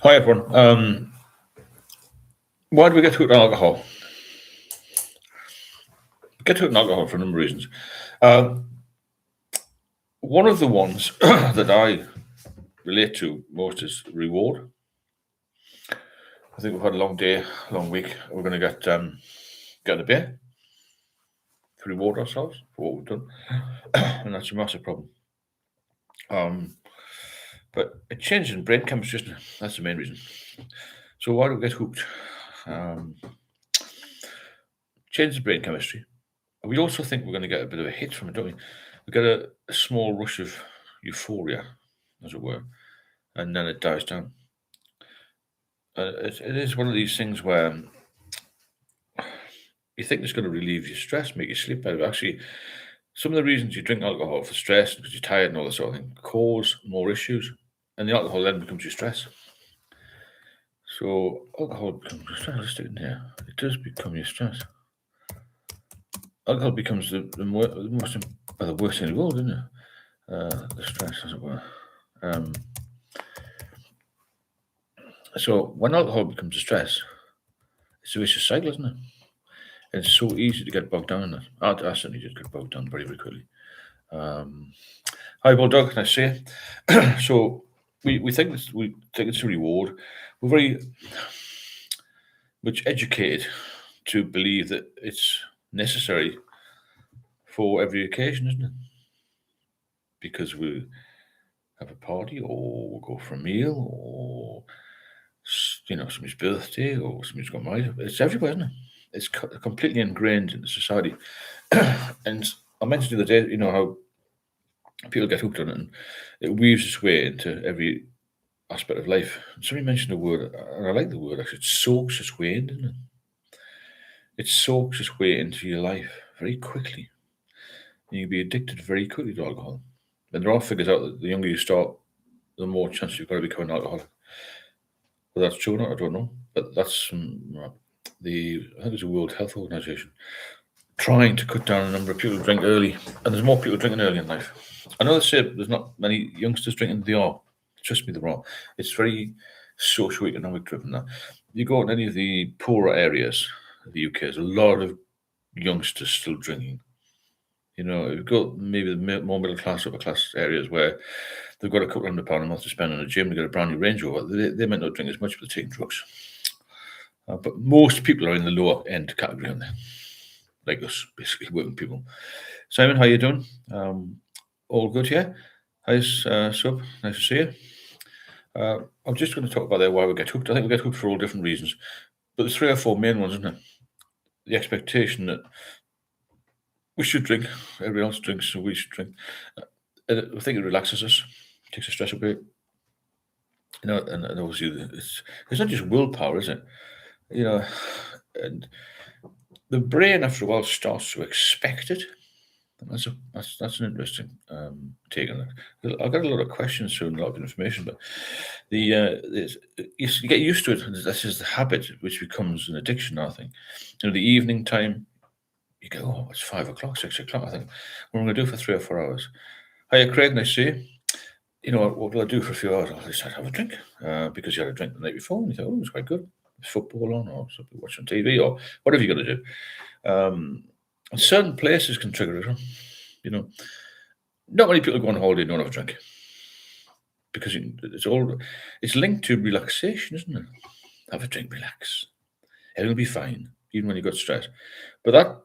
Hi everyone. Why do we get hooked on alcohol? We get hooked on alcohol for a number of reasons. One of the ones that I relate to most is reward. I think we've had a long day, long week. We're going to get a beer to reward ourselves for what we've done, and that's a massive problem. But it changes in brain chemistry, isn't it? That's the main reason. So why do we get hooked? Changes in brain chemistry. We also think we're going to get a bit of a hit from it, don't we? We get a small rush of euphoria, as it were, and then it dies down. It is one of these things where you think it's going to relieve your stress, make you sleep better. But actually, some of the reasons you drink alcohol for stress, because you're tired and all that sort of thing, cause more issues, and the alcohol then becomes your stress. So alcohol becomes your stress. Let's stick it in here. It does become your stress. Alcohol becomes the worst thing in the world, isn't it? The stress, as it were. So when alcohol becomes a stress, it's a vicious cycle, isn't it? And it's so easy to get bogged down in it. I certainly did get bogged down very, very quickly. Hi, Bulldog. Nice to see you. So we think it's a reward. We're very much educated to believe that it's necessary for every occasion, isn't it? Because we have a party, or we'll go for a meal, or somebody's birthday, or somebody's got married. It's everywhere, isn't it? It's completely ingrained into society. And I mentioned the other day, how people get hooked on it, and it weaves its way into every aspect of life. And somebody mentioned a word, and I like the word actually. It soaks its way in, doesn't it? It soaks its way into your life very quickly. And you can be addicted very quickly to alcohol. And there are figures out that the younger you start, the more chance you've got to become an alcoholic. Whether that's true or not, I don't know. But that's I think it's the World Health Organization trying to cut down the number of people who drink early. And there's more people drinking early in life. I know they say there's not many youngsters drinking. They are. Trust me, there are. It's very socio-economic driven now. You go in any of the poorer areas of the UK, there's a lot of youngsters still drinking. You've got maybe the more middle class, upper class areas where they've got a couple £100 a month to spend on a gym to get a brand new Range Rover. They might not drink as much, but they're taking drugs. But most people are in the lower end category on there, like us, basically working people. Simon, how you doing? All good here. How's Sub? Nice to see you. I'm just going to talk about why we get hooked. I think we get hooked for all different reasons, but there's 3 or 4 main ones, isn't it? The expectation that we should drink, everybody else drinks, so we should drink. I think it relaxes us, takes the stress away. And obviously it's not just willpower, is it? And the brain after a while starts to expect it. That's an interesting take on it. I've got a lot of questions soon, a lot of information, but you get used to it. This is the habit which becomes an addiction. I think. The evening time, you go, oh, it's 5 o'clock, 6 o'clock. I think what I'm going to do for 3 or 4 hours. Hiya, Craig. Nice to see you. What will I do for a few hours? I'll just have a drink because you had a drink the night before, and you thought, oh, it's quite good. There's football on, or something watching TV, or whatever you got to do. And certain places can trigger it. Not many people go on holiday and don't have a drink because it's linked to relaxation, isn't it? Have a drink, relax. Everything will be fine, even when you've got stress. But that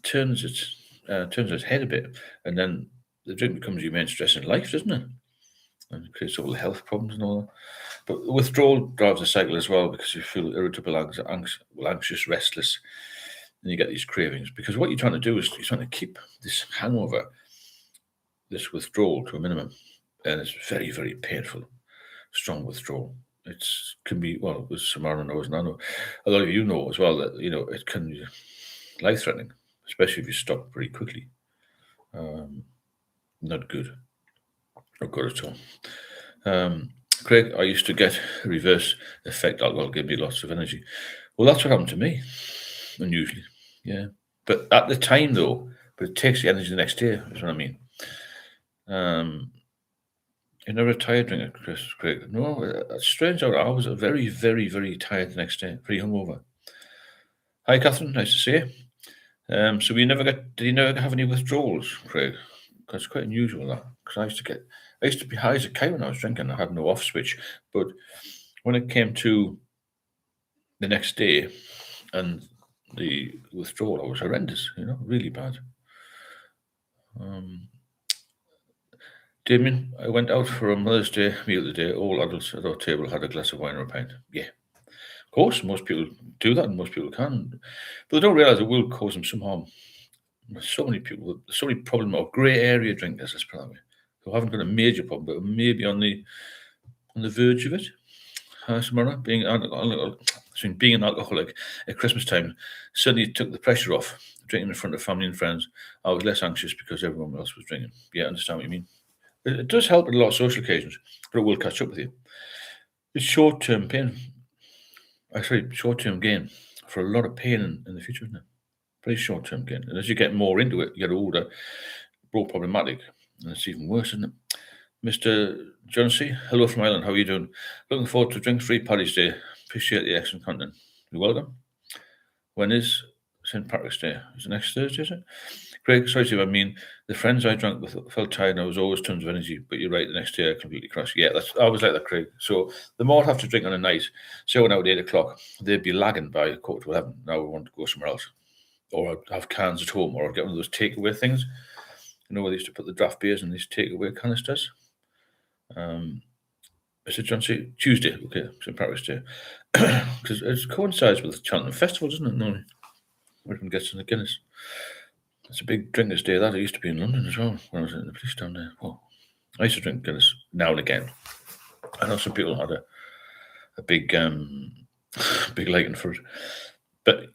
turns its head a bit, and then the drink becomes your main stress in life, doesn't it? And it creates all the health problems and all that. But withdrawal drives the cycle as well because you feel irritable, anxious, restless, and you get these cravings. Because what you're trying to do is you're trying to keep this hangover, this withdrawal to a minimum, and it's very, very painful, strong withdrawal. It can be, well, as Samara knows, and I know a lot of you know as well, that it can be life-threatening, especially if you stop very quickly. Not good. Not good at all. Craig, I used to get a reverse effect. Alcohol gave me lots of energy. Well, that's what happened to me, unusually. Yeah. But at the time, though, it takes the energy the next day, is what I mean. You're never a tired drinker, Chris, Craig. No, it's strange. I was very, very, very tired the next day, very hungover. Hi, Catherine. Nice to see you. So did you never have any withdrawals, Craig? Because it's quite unusual that. Because I used to be high as a kite when I was drinking. I had no off switch. But when it came to the next day and the withdrawal, I was horrendous, really bad. Damien, I went out for a Mother's Day meal today. All adults at our table had a glass of wine or a pint. Yeah. Of course, most people do that and most people can. But they don't realise it will cause them some harm. There's so many people, so many problem or grey area drinkers, let's put it that way, who haven't got a major problem, but maybe on the verge of it. Samara, being an alcoholic at Christmas time suddenly took the pressure off. Drinking in front of family and friends, I was less anxious because everyone else was drinking. Yeah, I understand what you mean. It does help at a lot of social occasions, but it will catch up with you. It's short-term pain. Short-term gain for a lot of pain in the future, isn't it? Very short-term gain. And as you get more into it, you get older, more problematic, and it's even worse, isn't it? Mr. Johnsy, hello from Ireland. How are you doing? Looking forward to Drink-Free Paddy's Day. Appreciate the excellent content. You're welcome. When is St. Patrick's Day? Is it next Thursday, is it? Craig, sorry to you. I mean, the friends I drank with felt tired and I was always tons of energy, but you're right, the next day I completely crashed. Yeah, I was like that, Craig. So the more I have to drink on a night, say I went out at 8 o'clock, they'd be lagging by a quarter to 11. Now we want to go somewhere else. Or I'd have cans at home, or I'd get one of those takeaway things. Where they used to put the draft beers in these takeaway canisters. Mr. Johnsy, Tuesday, okay, St. Patrick's Day. Because it coincides with the Cheltenham Festival, doesn't it? No, everyone gets in the Guinness. It's a big drinkers' day. That it used to be in London as well when I was in the police down there. Well, I used to drink Guinness now and again. I know some people had a big big liking for it, but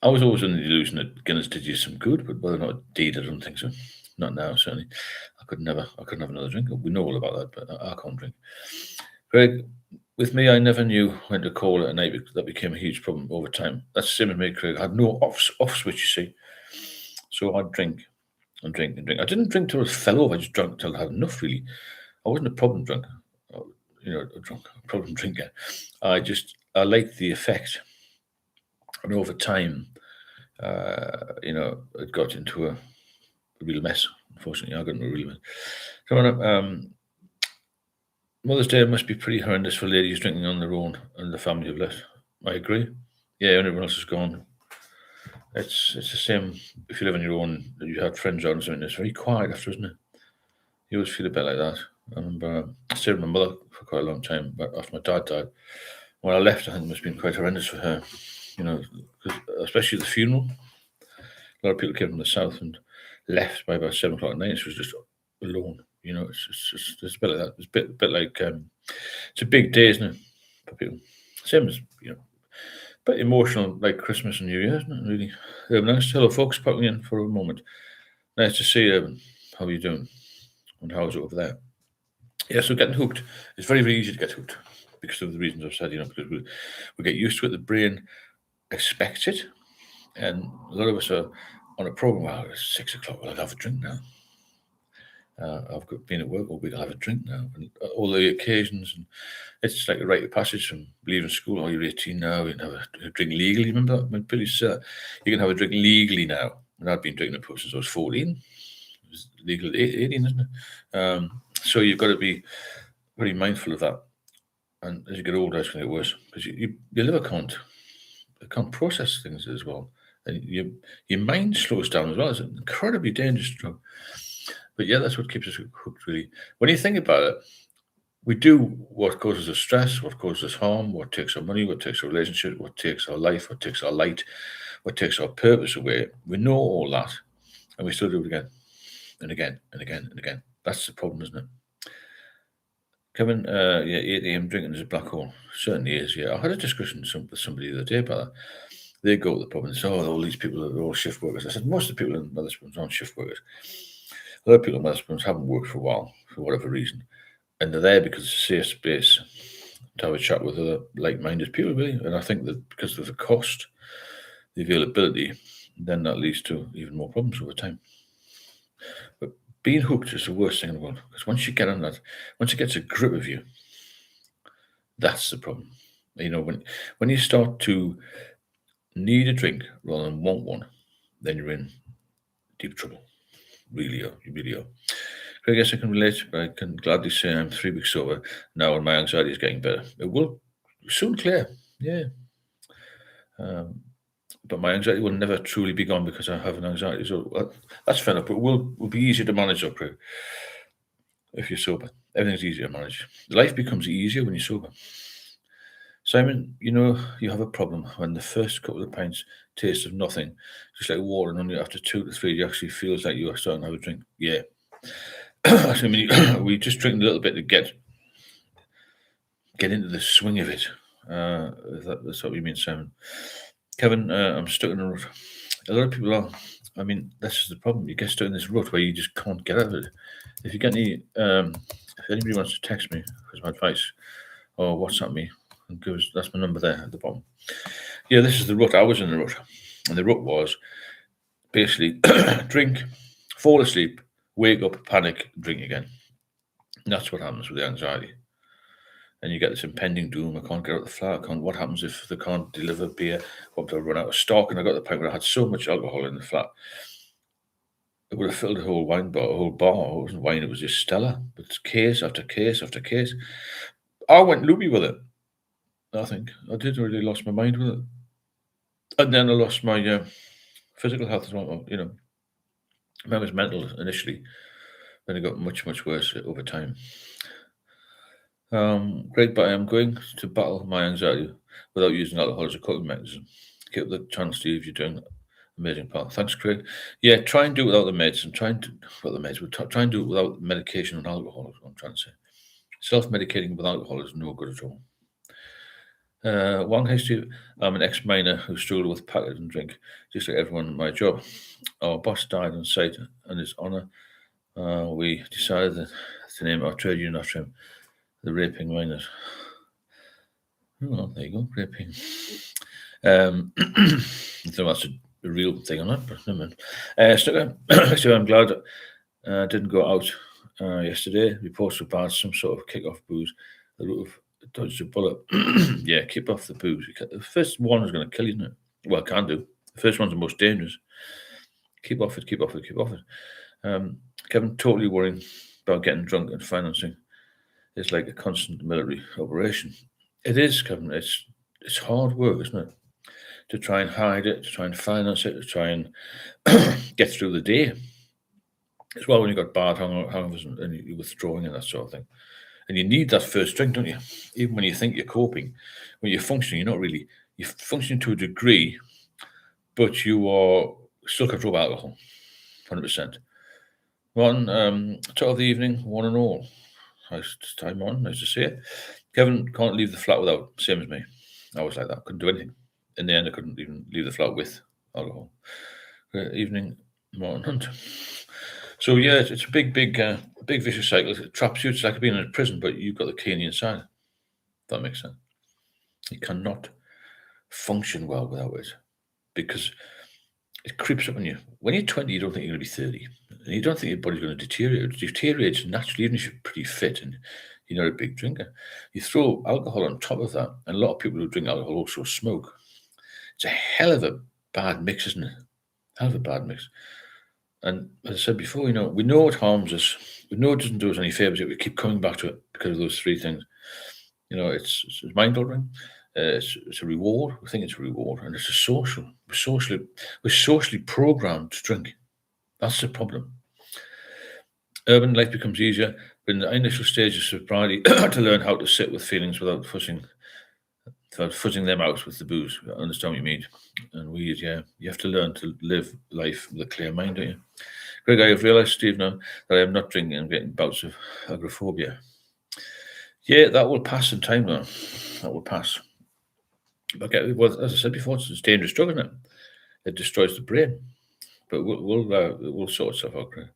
I was always under the illusion that Guinness did you some good. But whether or not it did, I don't think so. Not now, certainly. I couldn't have another drink. We know all about that, but I can't drink. Greg, with me, I never knew when to call it a night. That became a huge problem over time. That's the same with me, Craig. I had no off switch, you see. So I'd drink and drink and drink. I didn't drink till I fell over. I just drank till I had enough, really. I wasn't a problem drunker, a problem drinker. I liked the effect. And over time, it got into a real mess. Unfortunately, I got into a real mess. So, Mother's Day must be pretty horrendous for ladies drinking on their own and the family have left. I agree. Yeah, everyone else is gone. It's the same if you live on your own. You had friends around or something. It's very quiet after, isn't it? You always feel a bit like that. I remember I stayed with my mother for quite a long time, but after my dad died, when I left, I think it must have been quite horrendous for her. Especially the funeral. A lot of people came from the south and left by about 7 o'clock at night. She was just alone. It's a bit like that. It's a bit like it's a big day, isn't it, for people? Same as bit emotional, like Christmas and New Year, isn't it? Really. Nice. Hello, folks. Popping in for a moment. Nice to see you. How are you doing? And how's it over there? Yeah, so getting hooked. It's very, very easy to get hooked because of the reasons I've said. Because we get used to it. The brain expects it, and a lot of us are on a program. Wow, it's 6 o'clock. Well, I'll have a drink now. I've been at work all week. I'll have a drink now, and all the occasions, and it's like a rite of passage from leaving school. Oh, you're 18 now. You can have a drink legally. Remember that? My Billy said you can have a drink legally now. And I've been drinking a pub since I was 14. It was legal at 18, isn't it? So you've got to be very mindful of that. And as you get older, it's going to get worse because your liver can't process things as well, and your mind slows down as well. It's an incredibly dangerous drug. But yeah, that's what keeps us hooked, really. When you think about it, we do what causes us stress, what causes us harm, what takes our money, what takes our relationship, what takes our life, what takes our light, what takes our purpose away. We know all that, and we still do it again and again and again and again. That's the problem, isn't it? Kevin, 8 a.m. drinking is a black hole. Certainly is, yeah. I had a discussion with somebody the other day about that. They go to the pub and say, oh, all these people are all shift workers. I said, most of the people in Wetherspoons aren't shift workers. A lot of people in Wetherspoons haven't worked for a while, for whatever reason. And they're there because it's a safe space to have a chat with other like-minded people, really. And I think that because of the cost, the availability, then that leads to even more problems over time. But being hooked is the worst thing in the world, because once you get on that, once it gets a grip of you, that's the problem. When you start to need a drink rather than want one, then you're in deep trouble. Really are. You really are. I guess I can relate, but I can gladly say I'm 3 weeks sober now, and my anxiety is getting better. It will soon clear, yeah. But my anxiety will never truly be gone because I have an anxiety. So that's fair enough. But it will be easier to manage up if you're sober. Everything's easier to manage. Life becomes easier when you're sober. Simon, you have a problem when the first couple of pints taste of nothing, just like water, and only after 2 to 3 it actually feels like you are starting to have a drink. Yeah. We just drink a little bit to get into the swing of it. That's what we mean, Simon. Kevin, I'm stuck in a rut. A lot of people are. I mean, this is the problem. You get stuck in this rut where you just can't get out of it. If you get any, if anybody wants to text me for some advice or WhatsApp me, that's my number there at the bottom. Yeah, this is the rut. I was in the rut, and the rut was basically drink, fall asleep, wake up, panic, drink again. And that's what happens with the anxiety. And you get this impending doom. I can't get out of the flat. What happens if they can't deliver beer? What if I run out of stock? And I got the point where I had so much alcohol in the flat, it would have filled a whole wine bar, a whole bar. It wasn't wine, it was just Stella. But it's case after case after case. I went loopy with it. I think I did really lost my mind with it. And then I lost my physical health as well. Mine was mental initially. Then it got much, much worse over time. Great, but I am going to battle my anxiety without using alcohol as a coping mechanism. Keep up the channel, Steve. You're doing amazing, pal. Thanks, Craig. Yeah, try and do it without the meds, and try and do it without medication and alcohol. Is what I'm trying to say. Self-medicating with alcohol is no good at all. Wang Hasty, I'm an ex-miner who struggled with packet and drink, just like everyone in my job. Our boss died on site, and his honour, we decided to name our trade union after him, the Raping Miners. Oh, there you go, raping. So that's a real thing on that, but never mind. So I'm glad I didn't go out yesterday. Reports were bad, some sort of kick-off booze. The route of dodged a bullet. Yeah, keep off the booze. The first one is going to kill you, isn't it? Well, can do. The first one's the most dangerous. Keep off it, keep off it, keep off it. Kevin, totally worrying about getting drunk and financing. It's like a constant military operation. It is, Kevin. It's hard work, isn't it? To try and hide it, to try and finance it, to try and get through the day. As well, when you've got bad hangovers and you're withdrawing and that sort of thing. And you need that first drink, don't you? Even when you think you're coping, when you're functioning, you're not really. You're functioning to a degree, but you are still control of alcohol, 100%. One, top of the evening, one and all. Nice time on, nice to see it. Kevin can't leave the flat without, same as me. I was like that, couldn't do anything. In the end, I couldn't even leave the flat with alcohol. Great evening, Martin Hunt. So yeah, it's a big vicious cycle. It traps you. It's like being in a prison, but you've got the key on the inside. That makes sense. You cannot function well without it because it creeps up on you. When you're 20, you don't think you're going to be 30. And you don't think your body's going to deteriorate. It deteriorates naturally, even if you're pretty fit and you're not a big drinker. You throw alcohol on top of that, and a lot of people who drink alcohol also smoke. It's a hell of a bad mix, isn't it? Hell of a bad mix. And as I said before, we know it harms us. We know it doesn't do us any favors, yet we keep coming back to it because of those three things. It's mind-altering. It's a reward. We think it's a reward, and it's a social. We're socially programmed to drink. That's the problem. Urban life becomes easier, but in the initial stages of sobriety, to learn how to sit with feelings without fuzzing them out with the booze. I understand what you mean. And you have to learn to live life with a clear mind, don't you? Greg, I have realised, Steve, now that I am not drinking and getting bouts of agoraphobia. Yeah, that will pass in time, though. That will pass. But as I said before, it's a dangerous drug, isn't it? It destroys the brain. But we'll sort itself out, Greg.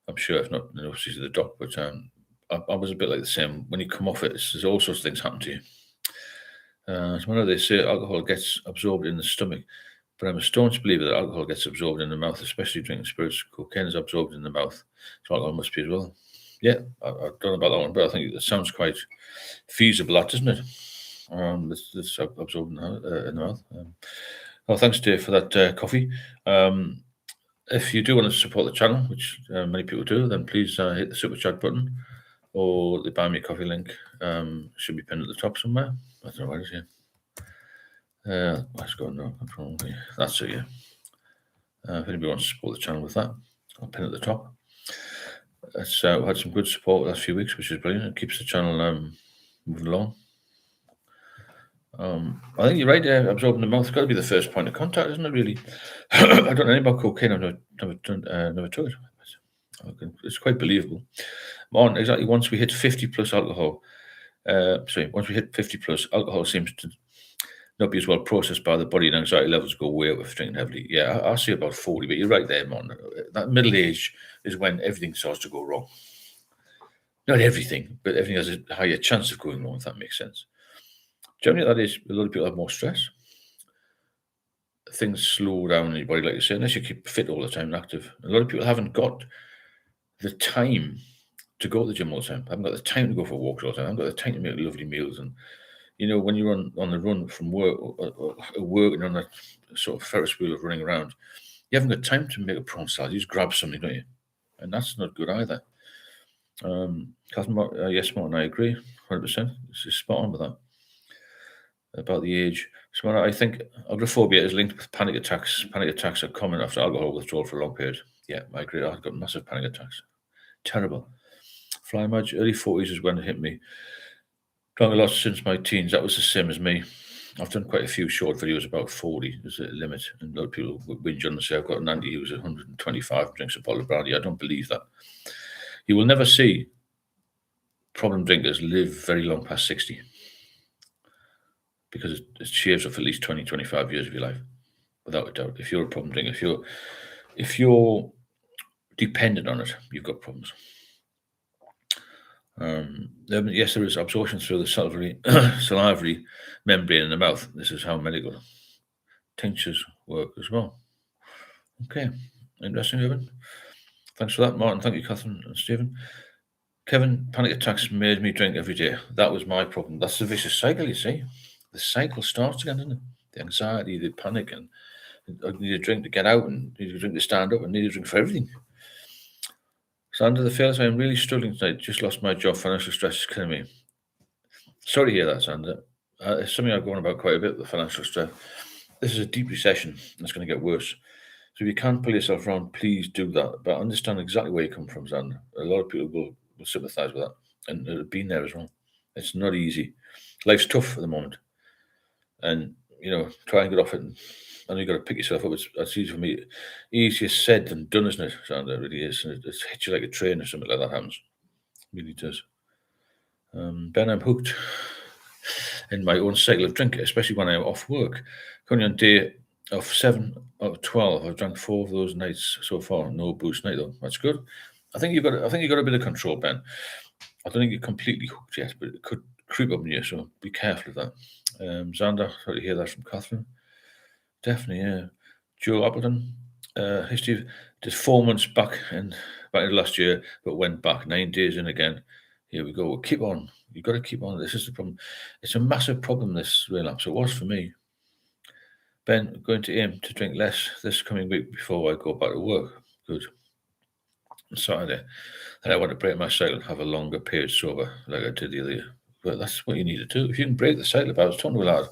I'm sure, if not, she's the doc. But I was a bit like the same. When you come off it, there's all sorts of things happen to you. So they say alcohol gets absorbed in the stomach, But I'm a staunch believer that alcohol gets absorbed in the mouth, especially drinking spirits. Cocaine is absorbed in the mouth, so alcohol must be as well. Yeah, I don't know about that one, but I think it sounds quite feasible, doesn't it? This absorbed in the mouth. Well, thanks, Dave, for that coffee. If you do want to support the channel, which many people do, then please hit the super chat button or the buy me a coffee link. Should be pinned at the top somewhere. I don't know where it is here. Let's go no, probably that's it. Yeah. If anybody wants to support the channel with that, I'll pin at the top. It's we had some good support the last few weeks, which is brilliant. It keeps the channel moving along. I think you're right there. Absorbing the mouth has got to be the first point of contact, isn't it? Really, I don't know anything about cocaine. I've never took it. It's quite believable. On exactly once we hit 50 plus alcohol. Once we hit 50 plus, alcohol seems to not be as well processed by the body, and anxiety levels go way up if drinking heavily. Yeah, I see about 40, but you're right there, Mon. That middle age is when everything starts to go wrong. Not everything, but everything has a higher chance of going wrong, if that makes sense. Generally, that is, a lot of people have more stress. Things slow down in your body, like you say, unless you keep fit all the time and active. A lot of people haven't got the time to go to the gym all the time. I haven't got the time to go for walks all the time. I haven't got the time to make lovely meals. And, when you're on the run from work, or working on a sort of Ferris wheel of running around, you haven't got time to make a prawn salad. You just grab something, don't you? And that's not good either. Catherine, yes, Martin, I agree, 100%. It's spot on with that. About the age. So I think agoraphobia is linked with panic attacks. Panic attacks are common after alcohol withdrawal for a long period. Yeah, I agree. I've got massive panic attacks. Terrible. Fly Madge, early 40s is when it hit me. Drunk a lot since my teens. That was the same as me. I've done quite a few short videos about 40 as a limit. And a lot of people whinge on and say, I've got an auntie who's 125 and drinks a bottle of brandy. I don't believe that. You will never see problem drinkers live very long past 60. Because it shaves off at least 20, 25 years of your life, without a doubt. If you're a problem drinker, if you're dependent on it, you've got problems. Yes, there is absorption through the salivary membrane in the mouth. This is how medical tinctures work as well. Okay, interesting, Evan. Thanks for that, Martin. Thank you, Catherine and Stephen. Kevin, panic attacks made me drink every day. That was my problem. That's the vicious cycle, you see. The cycle starts again, doesn't it? The anxiety, the panic, and I need a drink to get out, and need a drink to stand up, and need a drink for everything. Sandra, the fearless, I am really struggling tonight. Just lost my job. Financial stress is killing me. Sorry to hear that, Sandra. It's something I've gone about quite a bit, the financial stress. This is a deep recession, and it's going to get worse. So if you can't pull yourself around, please do that. But I understand exactly where you come from, Sandra. A lot of people will sympathise with that, and they've been there as well. It's not easy. Life's tough at the moment. And, try and get off it. And you've got to pick yourself up. That's easy for me. Easier said than done, isn't it, Sandra? It really is. And it hits you like a train or something like that happens. It really does. Ben, I'm hooked in my own cycle of drinking, especially when I'm off work. Currently on day of 7 out of 12, I've drank 4 of those nights so far. No booze night though. That's good. I think you've got a bit of control, Ben. I don't think you're completely hooked yet, but it could creep up on you, so be careful of that. Xander, sorry to hear that from Catherine. Definitely, yeah. Joe Appleton, hey Steve, just 4 months back in last year, but went back 9 days in again. Here we go. We'll keep on. You've got to keep on. This is the problem. It's a massive problem, this relapse. It was for me. Ben, going to aim to drink less this coming week before I go back to work. Good. On Saturday. And I want to break my cycle and have a longer period sober like I did the other year. But that's what you need to do. If you can break the cycle, I was talking to a lad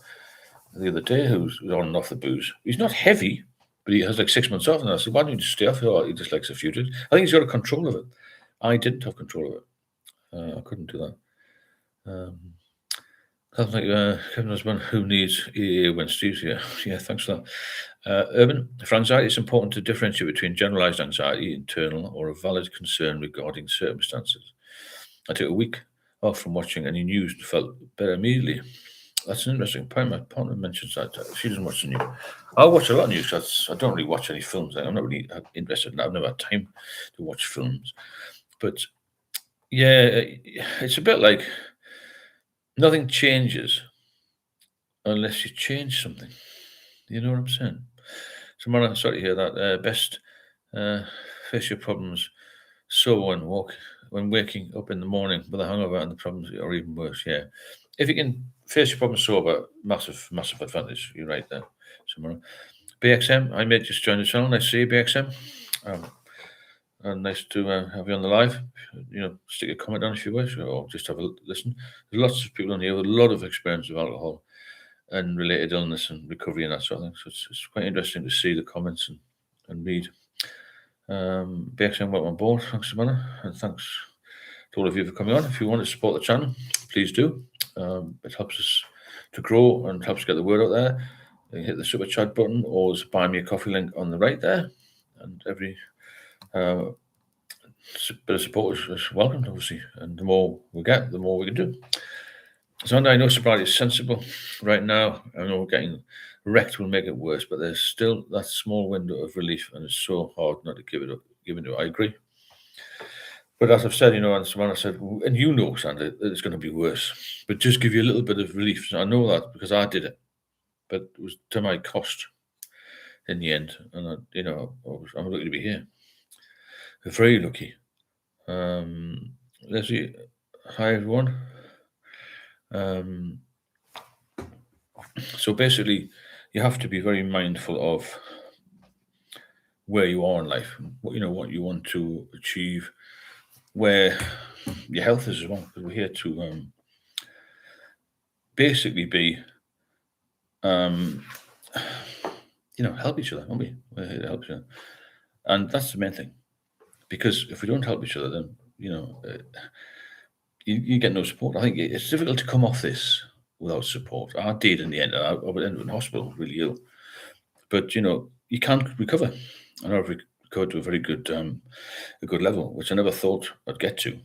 the other day who's on and off the booze. He's not heavy, but he has like 6 months off. And I said, why don't you just stay off? He just likes a few drinks. I think he's got a control of it. I didn't have control of it. I couldn't do that. Kevin husband who needs EA when Steve's here. Yeah, thanks for that. Urban, for anxiety, it's important to differentiate between generalized anxiety, internal, or a valid concern regarding circumstances. I took a week off from watching any news and felt better immediately. That's an interesting point. My partner mentions that she doesn't watch the news. I watch a lot of news because I don't really watch any films. I'm not really interested in that. I've never had time to watch films. But yeah, it's a bit like nothing changes unless you change something. You know what I'm saying? Samara, sorry to hear that. Best face your problems sober and when waking up in the morning with a hangover and the problems are even worse. Yeah, if you can face your problems sober, massive, massive advantage. You're right there, Samara. BXM, I may just join the channel. Nice to see you, BXM. And nice to have you on the live. Stick a comment down if you wish, or just have a listen. There's lots of people on here with a lot of experience with alcohol and related illness and recovery and that sort of thing. So it's quite interesting to see the comments and read. BXM, welcome on board. Thanks, Samantha, and thanks to all of you for coming on. If you want to support the channel, please do. It helps us to grow and helps get the word out there. You hit the super chat button or buy me a coffee link on the right there, and every bit of support is welcomed, obviously. And the more we get, the more we can do. So I know sobriety is sensible right now. I know getting wrecked will make it worse, but there's still that small window of relief, and it's so hard not to give into it. I agree. But as I've said, and Savannah said, and Sandra, that it's going to be worse. But just give you a little bit of relief. So I know that because I did it, but it was to my cost in the end. And I'm lucky to be here. Very lucky. Leslie, hi everyone. So basically, you have to be very mindful of where you are in life, what you want to achieve, where your health is as well. Because we're here to basically be, help each other, aren't we? We're here to help each other, and that's the main thing. Because if we don't help each other, then you get no support. I think it's difficult to come off this without support. I did in the end. I would end up in hospital, really ill. But you can recover, and I've recovered to a very good, a good level, which I never thought I'd get to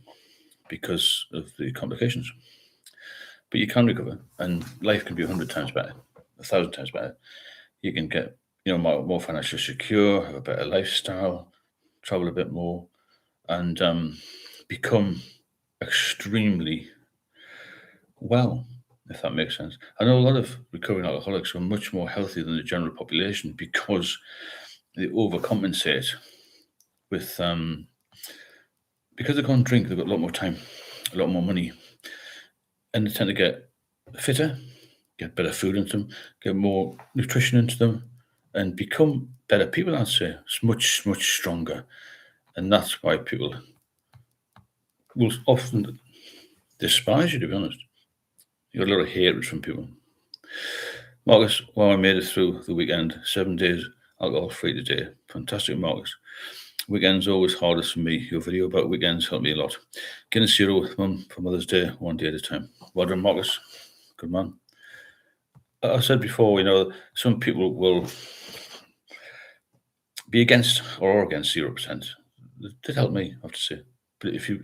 because of the complications. But you can recover, and life can be 100 times better, 1,000 times better. You can get more financially secure, have a better lifestyle, travel a bit more, and become extremely well, if that makes sense. I know a lot of recovering alcoholics are much more healthy than the general population because they overcompensate with because they can't drink. They've got a lot more time, a lot more money, and they tend to get fitter, get better food into them, get more nutrition into them, and become better people. I'd say it's much, much stronger, and that's why people will often despise you, to be honest. You got a lot of hatred from people. Marcus, I made it through the weekend, 7 days alcohol-free today. Fantastic, Marcus. Weekends always hardest for me. Your video about weekends helped me a lot. Guinness Zero with Mum for Mother's Day, 1 day at a time. Well done, Marcus. Good man. I said before, some people will be against or against 0%. It did help me, I have to say. But if you're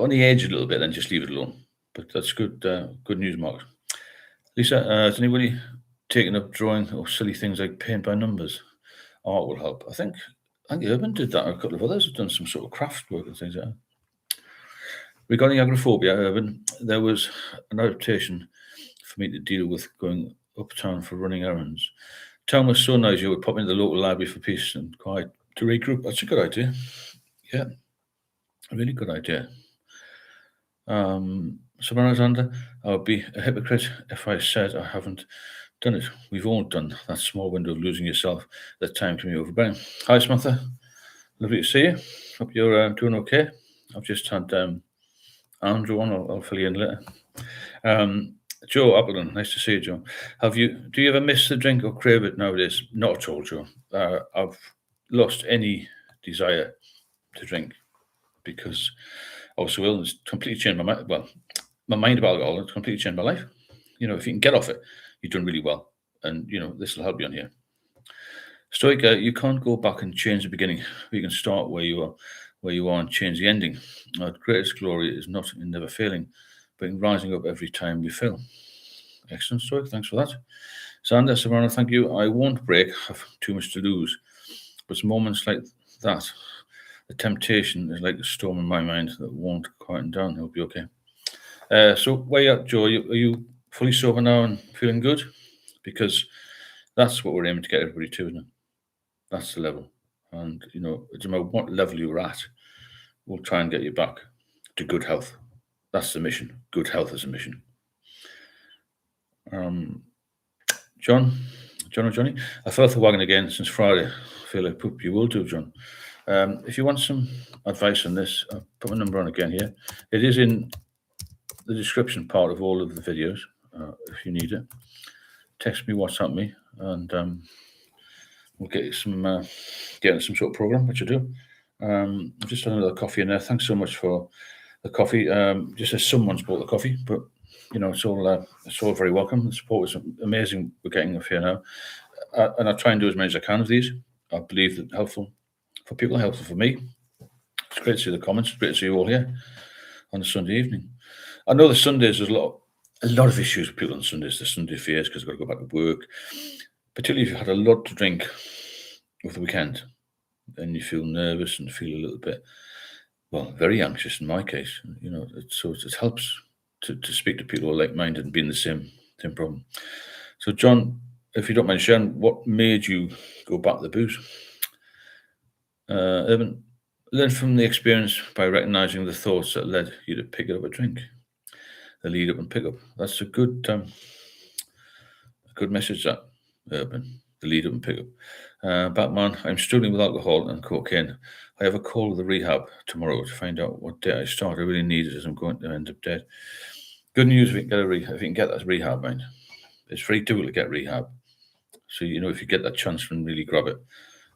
on the edge a little bit, then just leave it alone. But that's good. Good news, Mark. Lisa, has anybody taken up drawing or silly things like paint by numbers? Art will help. I think Urban did that. A couple of others have done some sort of craft work and things like that. Regarding agoraphobia, Urban, there was an adaptation for me to deal with going uptown for running errands. Town was so nice, you would pop into the local library for peace and quiet to regroup. That's a good idea. Yeah, a really good idea. Savannah Alexander, I would be a hypocrite if I said I haven't done it. We've all done that small window of losing yourself. That time can be overbearing. Hi, Samantha. Lovely to see you. Hope you're doing okay. I've just had Andrew on. I'll fill you in later. Joe Appleton, nice to see you, Joe. Do you ever miss the drink or crave it nowadays? Not at all, Joe. I've lost any desire to drink because also illness completely changed my mind. Well, my mind about alcohol has completely changed my life. If you can get off it, you've done really well. And, this will help you on here. Stoic, you can't go back and change the beginning. You can start where you are and change the ending. Our greatest glory is not in never failing, but in rising up every time we fail. Excellent, Stoic. Thanks for that. Sander, Savannah, thank you. I won't break. I have too much to lose. But it's moments like that. The temptation is like a storm in my mind that won't quieten down. It'll be okay. So where you at, Joe? Are you fully sober now and feeling good? Because That's what we're aiming to get everybody to, isn't it? That's the level. And, no matter what level you're at, we'll try and get you back to good health. That's the mission. Good health is a mission. John or Johnny, I fell off the wagon again since Friday. I feel like poop. You will do, John. If you want some advice on this, I'll put my number on again here. It is in the description part of all of the videos. If you need it, text me, WhatsApp me, and we'll get you getting some sort of program, which I do. I've just done another coffee in there. Thanks so much for the coffee. Just as someone's bought the coffee, but it's all very welcome. The support is amazing. We're getting off here now, and I try and do as many as I can of these. I believe that helpful for people, helpful for me. It's great to see the comments. It's great to see you all here on a Sunday evening. I know the Sundays there's a lot of issues with people on Sundays. The Sunday fears because they've got to go back to work, particularly if you've had a lot to drink over the weekend, then you feel nervous and feel a little bit, very anxious in my case. It helps to speak to people who are like-minded and be in the same problem. So, John, if you don't mind sharing, what made you go back to the booze? Urban, learn from the experience by recognizing the thoughts that led you to pick up a drink. The lead up and pick up. That's a good message, that, Urban. The lead up and pick up. Batman, I'm struggling with alcohol and cocaine. I have a call with the rehab tomorrow to find out what day I start. I really need it as I'm going to end up dead. Good news if you can get that rehab, mind. It's very difficult to get rehab. So, if you get that chance and really grab it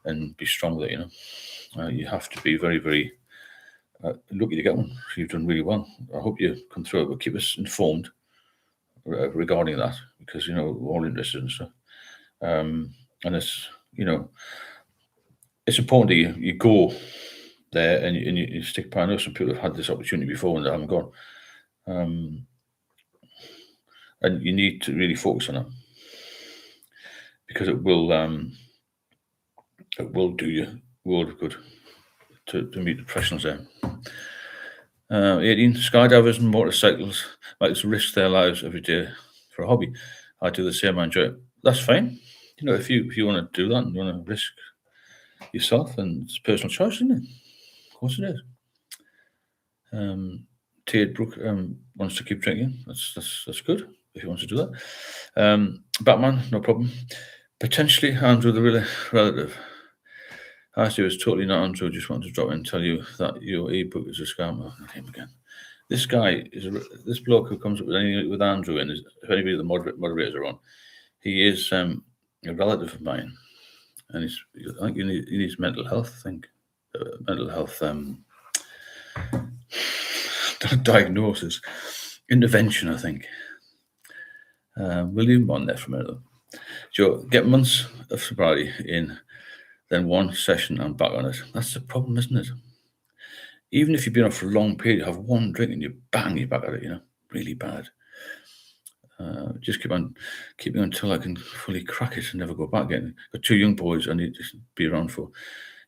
and be strong with it, you have to be very, very lucky to get one. You've done really well. I hope you come through it, but keep us informed regarding that, because, we're all interested in stuff. And it's, it's important that you go there and you stick by. I know some people have had this opportunity before and they haven't gone. And you need to really focus on it, because it will do you a world of good to meet the professionals there. 18, skydivers and motorcycles like to risk their lives every day for a hobby. I do the same. I enjoy it. That's fine. If you want to do that and you want to risk yourself, and it's a personal choice, isn't it? Of course it is. Tate Brook wants to keep drinking. That's good if he wants to do that. Batman, no problem. Potentially Andrew, the relative. Actually, it was totally not Andrew. Just wanted to drop in and tell you that your ebook is a scam. Oh, not him again. This guy this bloke who comes up with Andrew, and if anybody of the moderators are on, he is a relative of mine, and I think he needs mental health. I think mental health diagnosis, intervention. I think. We'll leave him on there for a minute, though. So get months of sobriety in, then one session and back on it. That's the problem, isn't it? Even if you've been off for a long period, you have one drink and you're back at it, really bad. Just keep on keeping until I can fully crack it and never go back again. Got two young boys I need to be around for.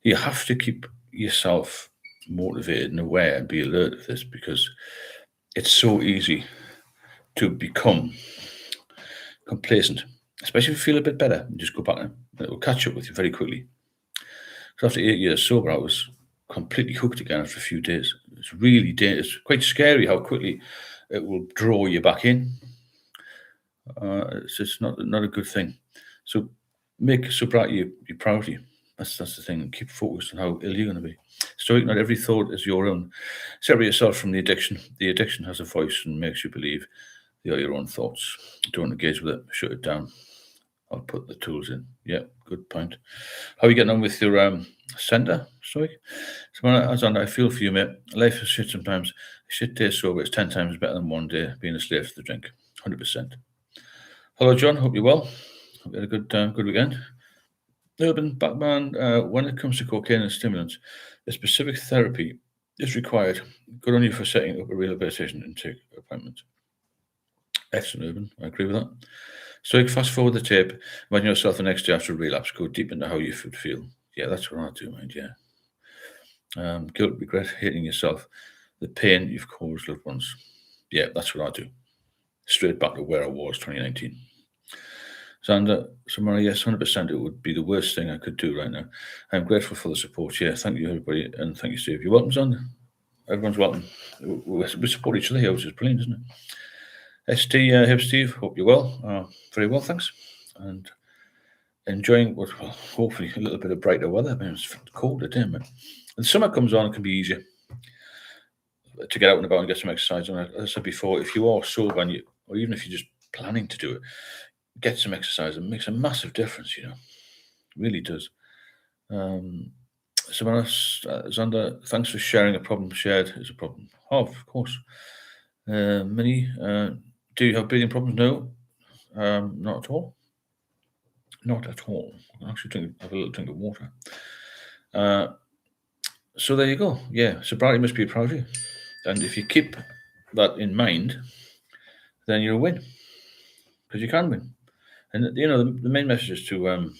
You have to keep yourself motivated and aware and be alert of this, because it's so easy to become complacent, especially if you feel a bit better and just go back and it will catch up with you very quickly. So after 8 years sober, I was completely hooked again after a few days. It's really dangerous. It's quite scary how quickly it will draw you back in. It's just not a good thing. So make sobriety your priority. That's the thing. Keep focused on how ill you're going to be. Stoic, not every thought is your own. Separate yourself from the addiction. The addiction has a voice and makes you believe they are your own thoughts. Don't engage with it. Shut it down. I'll put the tools in. Yeah, good point. How are you getting on with your centre, Stoic? So I feel for you, mate. Life is shit sometimes. A shit day sober is 10 times better than one day being a slave to the drink. 100%. Hello, John. Hope you're well. Hope you had a good weekend. Urban Batman, when it comes to cocaine and stimulants, a specific therapy is required. Good on you for setting up a rehabilitation intake appointment. Excellent, Urban. I agree with that. So fast forward the tape. Imagine yourself the next day after a relapse. Go deep into how you would feel. Yeah, that's what I do, mind. Yeah. Guilt, regret, hating yourself, the pain you've caused loved ones. Yeah, that's what I do. Straight back to where I was 2019. Xander, Samara, yes, 100%. It would be the worst thing I could do right now. I'm grateful for the support. Yeah, thank you, everybody. And thank you, Steve. You're welcome, Xander. Everyone's welcome. We support each other here, which is brilliant, isn't it? ST, here, Steve. Hope you're well. Very well, thanks. And enjoying what, well, hopefully, a little bit of brighter weather. I mean, it's cold today, man. The summer comes on, it can be easier to get out and about and get some exercise. And as I said before, if you are sober and or even if you're just planning to do it, get some exercise. It makes a massive difference, you know. It really does. Someone else, Xander, thanks for sharing. A problem shared is a problem. Oh, of course. Minnie, do you have breathing problems? No, not at all. Not at all. I'll actually have a little drink of water. So there you go. Yeah, sobriety must be proud of you. And if you keep that in mind, then you'll win. Because you can win. And, you know, the main message is to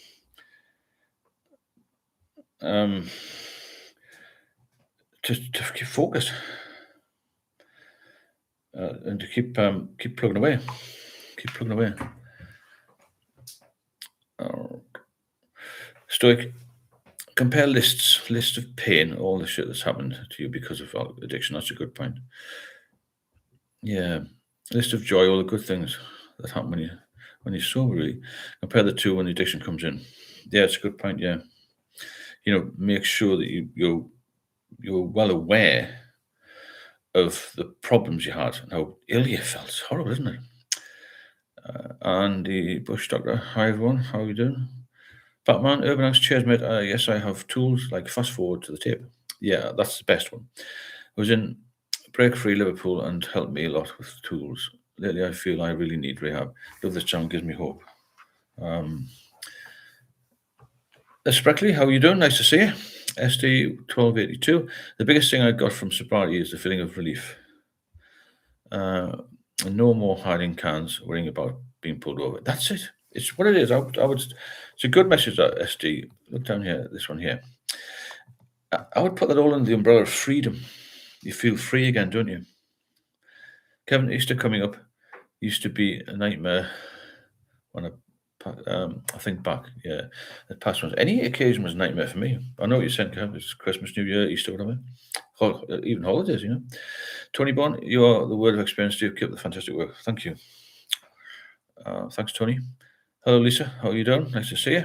keep focused. And to keep plugging away. Keep plugging away. Stoic, compare list of pain, all the shit that's happened to you because of addiction. That's a good point. Yeah, list of joy, all the good things that happen when you're sober. Really, compare the two when the addiction comes in. Yeah, it's a good point. Yeah, you know, make sure that you're well aware of the problems you had and how ill you felt. It's horrible, isn't it? Andy Bush Doctor, hi everyone, how are you doing? Batman, Urbanx, cheers mate. Yes, I have tools like fast forward to the tape. Yeah, that's the best one. I was in Break Free Liverpool and helped me a lot with tools. Lately, I feel I really need rehab. Love this channel, gives me hope. Spreckley, how are you doing? Nice to see you. SD1282. The biggest thing I got from sobriety is the feeling of relief. No more hiding cans, worrying about being pulled over. That's it. It's what it is. It's a good message, SD. Look down here, this one here. I would put that all under the umbrella of freedom. You feel free again, don't you? Kevin, Easter coming up used to be a nightmare when I think back. Yeah, the past ones. Any occasion was a nightmare for me. I know what you're saying, Kevin. It's Christmas, New Year, Easter, whatever. Even holidays, you know. Tony Bond, you are the word of experience. Do keep the fantastic work. Thank you. Thanks, Tony. Hello, Lisa. How are you doing? Nice to see you.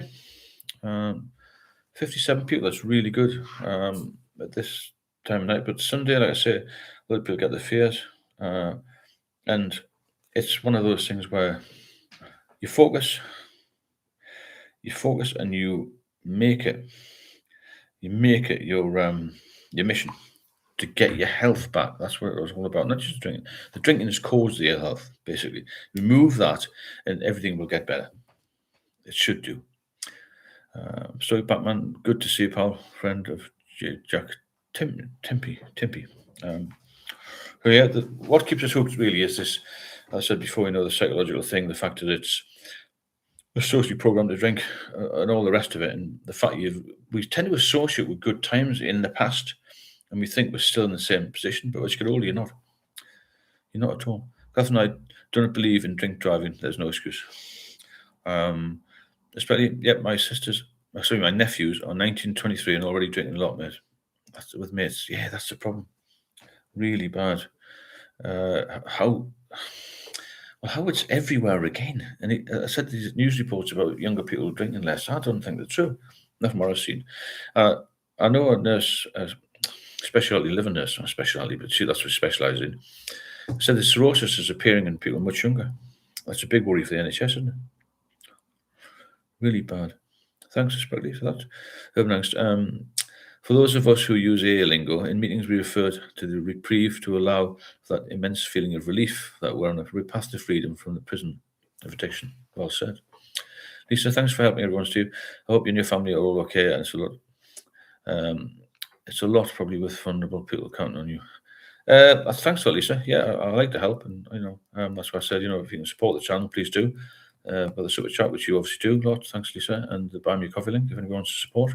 57 people. That's really good at this time of night. But Sunday, like I say, a lot of people get the fears. And it's one of those things where you focus and you make it your mission to get your health back. That's what it was all about. Not just drinking. The drinking has caused the ill health, basically. Remove that and everything will get better. It should do. Stoic Batman, good to see you, pal. Friend of Jack Timpy. So yeah, what keeps us hooked really is this, as I said before, you know, the psychological thing, the fact that it's we're socially programmed to drink and all the rest of it, and the fact we tend to associate with good times in the past, and we think we're still in the same position, but as you get older, you're not. You're not at all. Kath and I don't believe in drink driving. There's no excuse. Especially, my my nephews are 19, 23 and already drinking a lot, mate. That's with mates. Yeah, that's the problem. Really bad. How it's everywhere again. And I said these news reports about younger people drinking less. I don't think they're true. Not from what I've seen. I know a nurse, specialty liver nurse, not specialty, but that's what she specialises in. Said the cirrhosis is appearing in people much younger. That's a big worry for the NHS, isn't it? Really bad. Thanks, Sprouty, for that. Urbanangst. For those of us who use AA lingo, in meetings we referred to the reprieve to allow that immense feeling of relief that we're on a path to freedom from the prison of addiction. Well said. Lisa, thanks for helping everyone, Steve. I hope you and your family are all okay, and it's a lot probably with vulnerable people counting on you. Thanks for that, Lisa. Yeah, I like to help, and that's why I said, if you can support the channel, please do. By the super chat, which you obviously do a lot. Thanks, Lisa, and the Buy Me a Coffee link if anyone wants to support.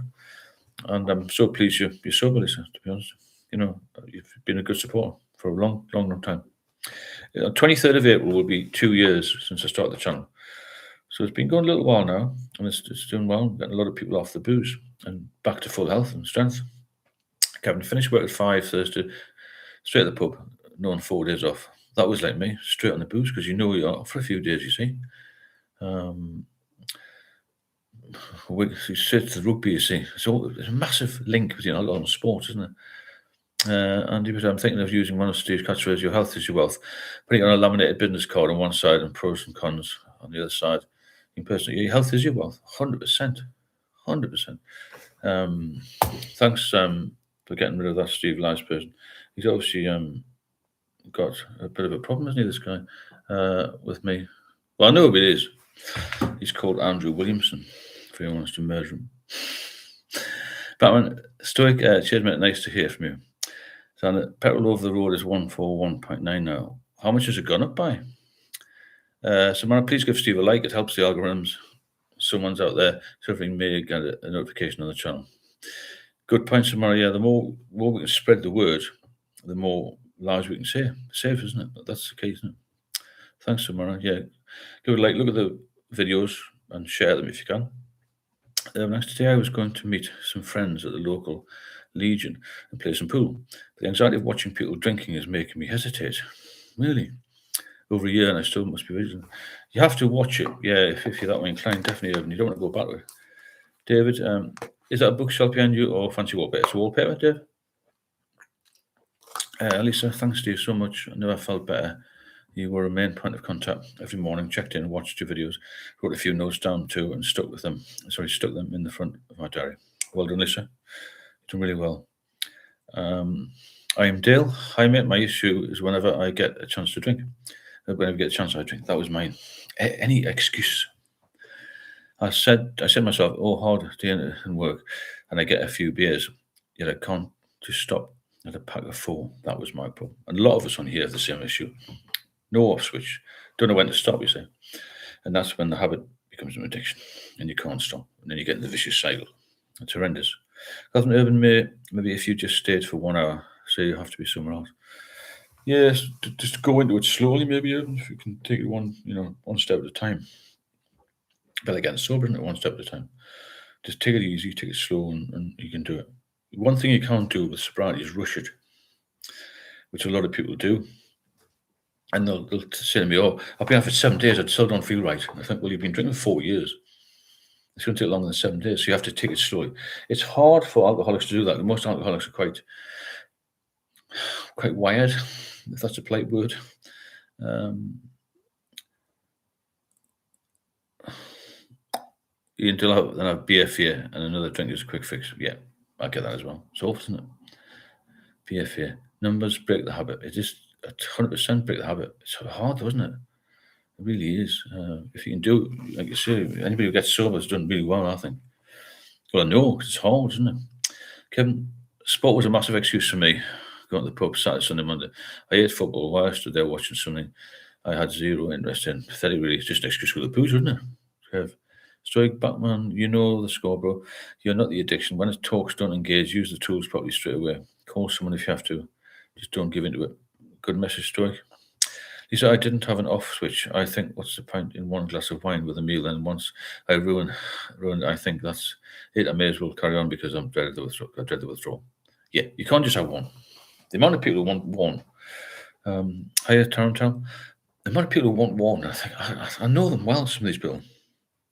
And I'm so pleased you're sober, Lisa, to be honest. You've been a good support for a long, long, long time. 23rd of April will be 2 years since I started the channel. So it's been going a little while now, and it's doing well. Getting a lot of people off the booze and back to full health and strength. Kevin finished work at 5 Thursday, straight at the pub, knowing 4 days off. That was like me, straight on the booze, because you know you're off for a few days, you see. Straight to the rugby, you see. So there's a massive link between alcohol and sports, isn't it? And I'm thinking of using one of Steve's catchphrases, your health is your wealth, putting it on a laminated business card on one side and pros and cons on the other side. In person, your health is your wealth, 100%. 100%. Thanks for getting rid of that Steve Lives person. He's obviously got a bit of a problem, isn't he, this guy, with me? Well, I know who it is. He's called Andrew Williamson, if anyone wants to murder him. Batman, Stoic, cheers, mate, nice to hear from you. So petrol over the road is 141.9 now. How much has it gone up by? Samara, please give Steve a like. It helps the algorithms. Someone's out there suffering may get a notification on the channel. Good point, Samara. Yeah, the more we can spread the word, the more lives we can save. Safe, isn't it? That's the key, isn't it? Thanks, Samara. Yeah, give it a like. Look at the videos and share them if you can. Next day, I was going to meet some friends at the local Legion and play some pool. The anxiety of watching people drinking is making me hesitate. Really? Over a year and I still must be vigilant. You have to watch it. Yeah, if you're that way inclined, definitely. And you don't want to go back to it. David, is that a bookshelf behind you or fancy wallpaper? It's a wallpaper, Dave. Lisa, thanks to you so much. I never felt better. You were a main point of contact every morning, checked in and watched your videos, wrote a few notes down too and stuck them in the front of my diary. Well done, Lisa. You're doing really well. I am Dale. Hi, mate. My issue is whenever I get a chance to drink. Whenever I get a chance, I drink. That was mine. Any excuse. I said myself, oh, hard day and work, and I get a few beers, yet I can't just stop at a pack of 4. That was my problem. And a lot of us on here have the same issue. No off switch. Don't know when to stop, you say. And that's when the habit becomes an addiction and you can't stop. And then you get in the vicious cycle. It's horrendous. Catherine Urban, maybe if you just stayed for 1 hour, say you have to be somewhere else. Yes, just go into it slowly, maybe, if you can take it one step at a time. But again, sober, isn't it? One step at a time. Just take it easy, take it slow, and you can do it. One thing you can't do with sobriety is rush it, which a lot of people do. And they'll say to me, oh, I've been out for 7 days, I still don't feel right. And I think, well, you've been drinking for 4 years. It's going to take longer than 7 days, so you have to take it slowly. It's hard for alcoholics to do that. Most alcoholics are quite wired, if that's a polite word. Until then have beer fear and another drink is a quick fix. Yeah, I get that as well. So often, isn't it? Beer fear. Numbers break the habit. It just 100% break the habit. It's hard, though, isn't it? It really is. If you can do it, like you say, anybody who gets sober has done really well, I think. Well, I know, because it's hard, isn't it? Kevin, sport was a massive excuse for me. Going to the pub Saturday, Sunday, Monday. I hate football. While I stood there watching something I had zero interest in. Pathetic, really. It's just an excuse for the booze, isn't it? Kev. Stoic, Batman, you know the score, bro. You're not the addiction. When it talks, don't engage. Use the tools properly straight away. Call someone if you have to. Just don't give into it. Good message, Stoic. Lisa, I didn't have an off switch. I think, what's the point in one glass of wine with a meal? And once I ruined, I think that's it. I may as well carry on because I'm dreaded the withdrawal. Yeah, you can't just have one. The amount of people who want one. Hiya, Tarantel. The amount of people who want one, I think, I know them well, some of these people.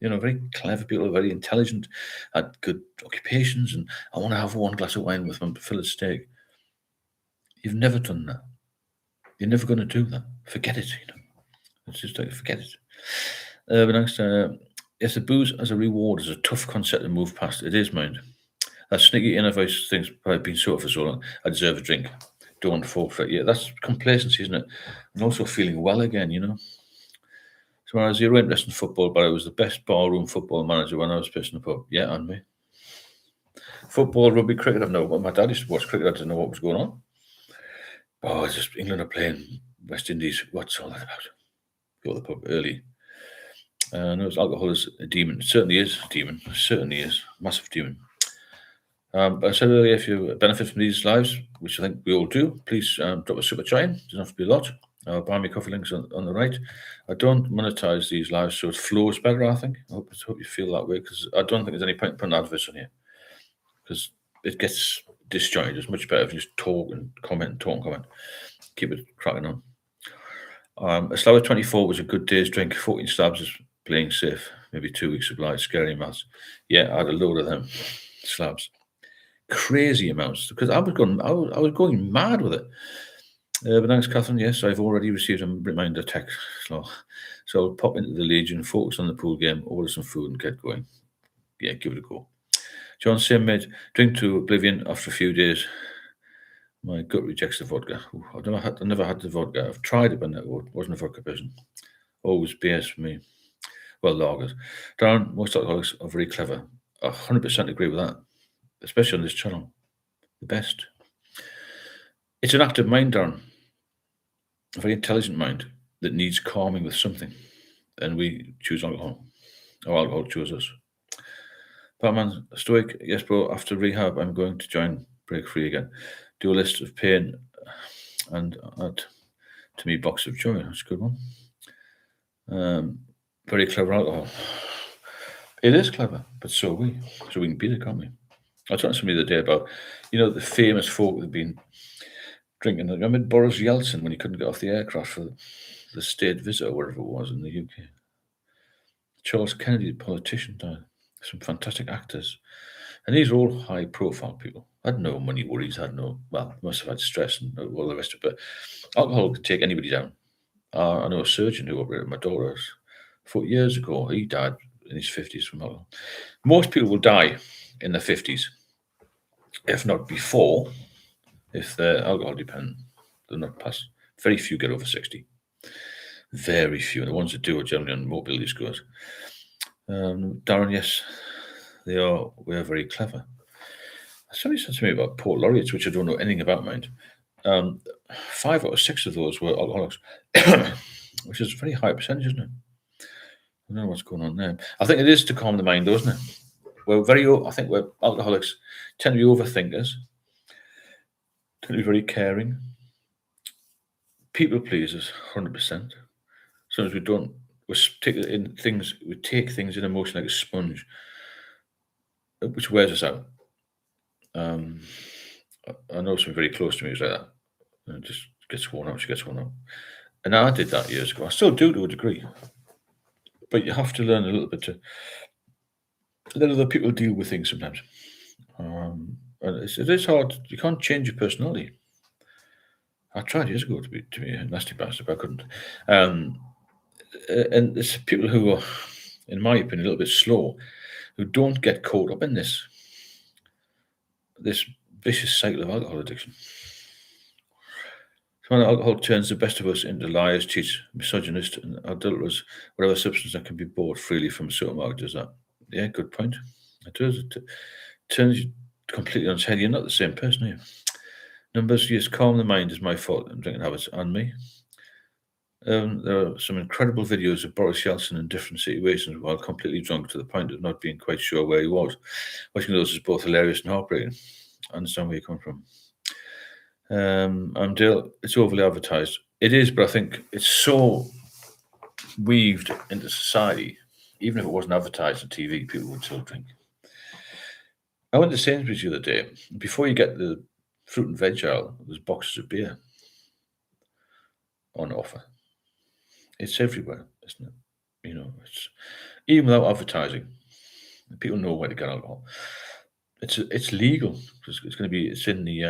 Very clever people, very intelligent, had good occupations, and I want to have one glass of wine with my fillet steak. You've never done that. You're never going to do that. Forget it. It's just like, forget it. But next, yes, the booze as a reward is a tough concept to move past. It is, mind. That sneaky inner voice thinks, I've been sober for so long, I deserve a drink. Don't fall for it. Yeah, that's complacency, isn't it? And also feeling well again, So I had zero interest in football, but I was the best barroom football manager when I was pissing the pub. Yeah, and me. Football, rugby, cricket, I've known. Well, my dad used to watch cricket. I didn't know what was going on. Oh, it's just England are playing West Indies. What's all that about? Go to the pub early. No, alcohol is a demon. It certainly is a demon. It certainly is. Massive demon. But I said earlier, if you benefit from these lives, which I think we all do, please drop a super chat in. Doesn't have to be a lot. Buy me coffee links on the right. I don't monetize these lives, so it flows better, I think. I hope you feel that way, because I don't think there's any point putting adverts on here, because it gets disjointed. It's much better if you just talk and comment and talk and comment. Keep it cracking on. A Slower 24 was a good day's drink. 14 slabs is playing safe. Maybe 2 weeks supply. Scary amounts. Yeah, I had a load of them slabs. Crazy amounts, because I was going mad with it. But thanks, Catherine. Yes, I've already received a reminder text. So I'll pop into the Legion, focus on the pool game, order some food, and get going. Yeah, give it a go. John Sim made drink to oblivion after a few days. My gut rejects the vodka. Ooh, I never had the vodka. I've tried it, but it wasn't a vodka person. Always beers for me. Well, lagers. Darren, most alcoholics are very clever. 100% agree with that, especially on this channel. The best. It's an active mind, Darren. A very intelligent mind that needs calming with something. And we choose alcohol. Or alcohol chose us. Batman, stoic. Yes, bro. After rehab, I'm going to join Break Free again. Do a list of pain and add to me box of joy. That's a good one. Very clever alcohol. It is clever, but so are we. So we can beat it, can't we? I was talking to somebody the other day about, the famous folk that have been drinking. I remember Boris Yeltsin when he couldn't get off the aircraft for the state visit or whatever it was in the UK. Charles Kennedy, the politician, died. Some fantastic actors. And these are all high profile people. Had no money worries, must have had stress and all the rest of it. But alcohol could take anybody down. I know a surgeon who operated my daughter's 4 years ago. He died in his 50s from alcohol. Most people will die in their 50s, if not before, if they're alcohol dependent. They're not past. Very few get over 60. Very few. And the ones that do are generally on mobility scores. Darren, yes, we are very clever. Somebody said to me about Port Laureates, which I don't know anything about, mind. 5 out of 6 of those were alcoholics, which is a very high percentage, isn't it? I don't know what's going on there. I think it is to calm the mind, though, isn't it? I think we're alcoholics tend to be overthinkers, tend to be very caring, people pleasers, 100%. Sometimes we take things in emotion like a sponge, which wears us out. I know somebody very close to me who's like that. And it just gets worn out. She gets worn out. And I did that years ago. I still do to a degree. But you have to learn a little bit to let other people deal with things sometimes. And it is hard. You can't change your personality. I tried years ago to be a nasty bastard, but I couldn't. And it's people who are, in my opinion, a little bit slow, who don't get caught up in this vicious cycle of alcohol addiction. So when alcohol turns the best of us into liars, cheats, misogynist, and adulterers, whatever substance that can be bought freely from a supermarket does that. Yeah, good point. It does. It turns you completely on its head. You're not the same person, are you? Numbers, yes, calm the mind is my fault and drinking habits and me. There are some incredible videos of Boris Yeltsin in different situations while completely drunk to the point of not being quite sure where he was. Watching those is both hilarious and heartbreaking. I understand where you come from. I'm Dale. It's overly advertised. It is, but I think it's so weaved into society. Even if it wasn't advertised on TV, people would still drink. I went to Sainsbury's the other day. Before you get the fruit and veg aisle, there's boxes of beer on offer. It's everywhere, isn't it? It's even without advertising, people know where to get alcohol. It's legal. It's going to be. It's in the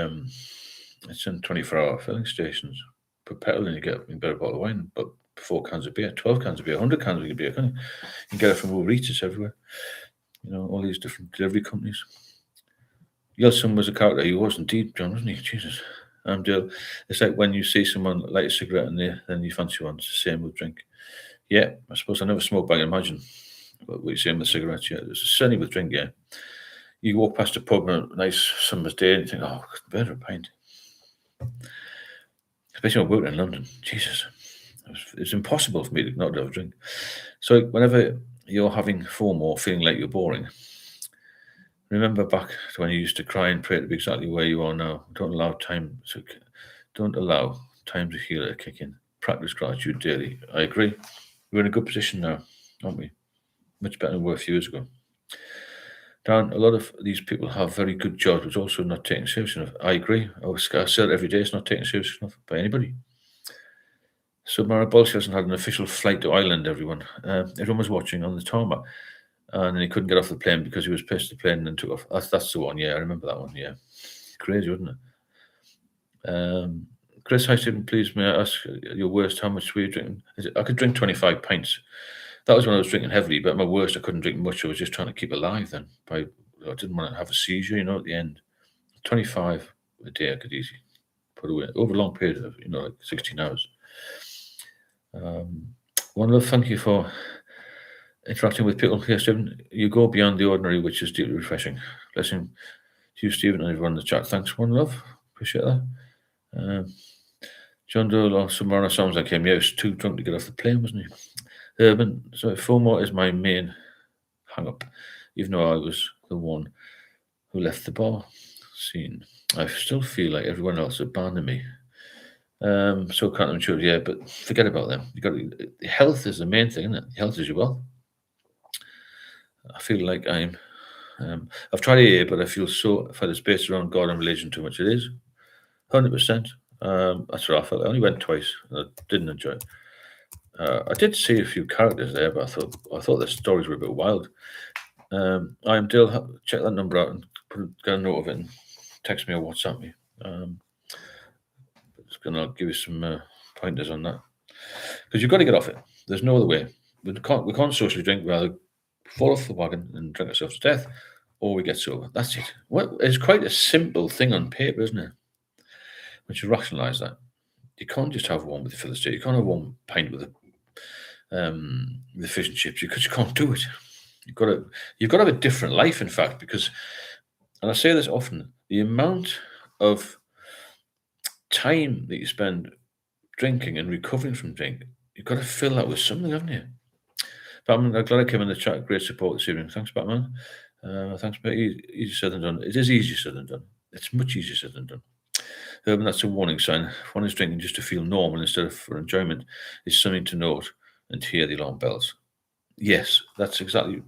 it's in 24-hour filling stations. Put petrol in, you get a better bottle of wine, but 4 cans of beer, 12 cans of beer, 100 cans of beer. You can get it from Uber Eats. It's everywhere. All these different delivery companies. Yeltsin was a character. He was indeed, John, wasn't he? Jesus. Dale. It's like when you see someone light a cigarette and then you fancy one. It's the same with drink. Yeah, I suppose I never smoked, but I can imagine what you're saying with cigarettes. Yeah, it's certainly with drink. Yeah, you walk past a pub on a nice summer's day and you think, oh, better a pint. Especially when I worked in London. Jesus, it's impossible for me to not have a drink. So whenever you're having FOMO or feeling like you're boring, remember back to when you used to cry and pray to be exactly where you are now. Don't allow time to heal to kick in. practice gratitude daily. I agree. We're in a good position now, aren't we? Much better than we were a few years ago. Dan, a lot of these people have very good jobs, but also not taken seriously enough. I agree. I say it every day. It's not taken seriously enough by anybody. So Mara Bolshe hasn't had an official flight to Ireland, everyone. Everyone was watching on the tarmac. And then he couldn't get off the plane because he was pissed the plane and took off. That's the one, yeah. I remember that one, yeah. Crazy, wasn't it? Chris, hi, Stephen, please, may I ask your worst, how much were you drinking? I could drink 25 pints. That was when I was drinking heavily, but my worst, I couldn't drink much. I was just trying to keep alive then. I didn't want to have a seizure, at the end. 25 a day I could easily put away over a long period of, like 16 hours. One love, thank you for interacting with people here, Stephen. You go beyond the ordinary, which is deeply refreshing. Blessing to you, Stephen, and everyone in the chat. Thanks, one love. Appreciate that. John Doyle or Samara sounds like him. Yeah, he was too drunk to get off the plane, wasn't he? Urban, so FOMO is my main hang up, even though I was the one who left the bar scene. I still feel like everyone else abandoned me. So counterintuitive, yeah, but forget about them. Health is the main thing, isn't it? Health is your wealth. I feel like I've tried AA, but I feel it's based around God and religion too much. It is 100%. That's what I felt. I only went twice, and I didn't enjoy it. I did see a few characters there, but I thought the stories were a bit wild. I am Dale. Check that number out and get a note of it and text me or WhatsApp me. Just gonna give you some pointers on that, because you've got to get off it. There's no other way. We can't socially drink. We either fall off the wagon and drink ourselves to death, or we get sober. That's it. Well, it's quite a simple thing on paper, isn't it? Once you rationalise that, you can't just have one with the fill state. You can't have one pint with the fish and chips because you can't do it. You've got to have a different life, in fact, because, and I say this often, the amount of time that you spend drinking and recovering from drink, you've got to fill that with something, haven't you? Batman, I'm glad I came in the chat. Great support this evening. Thanks, Batman. Thanks, mate. Easier said than done. It is easier said than done. It's much easier said than done. And that's a warning sign. If one is drinking just to feel normal instead of for enjoyment, is something to note and hear the alarm bells. Yes, that's exactly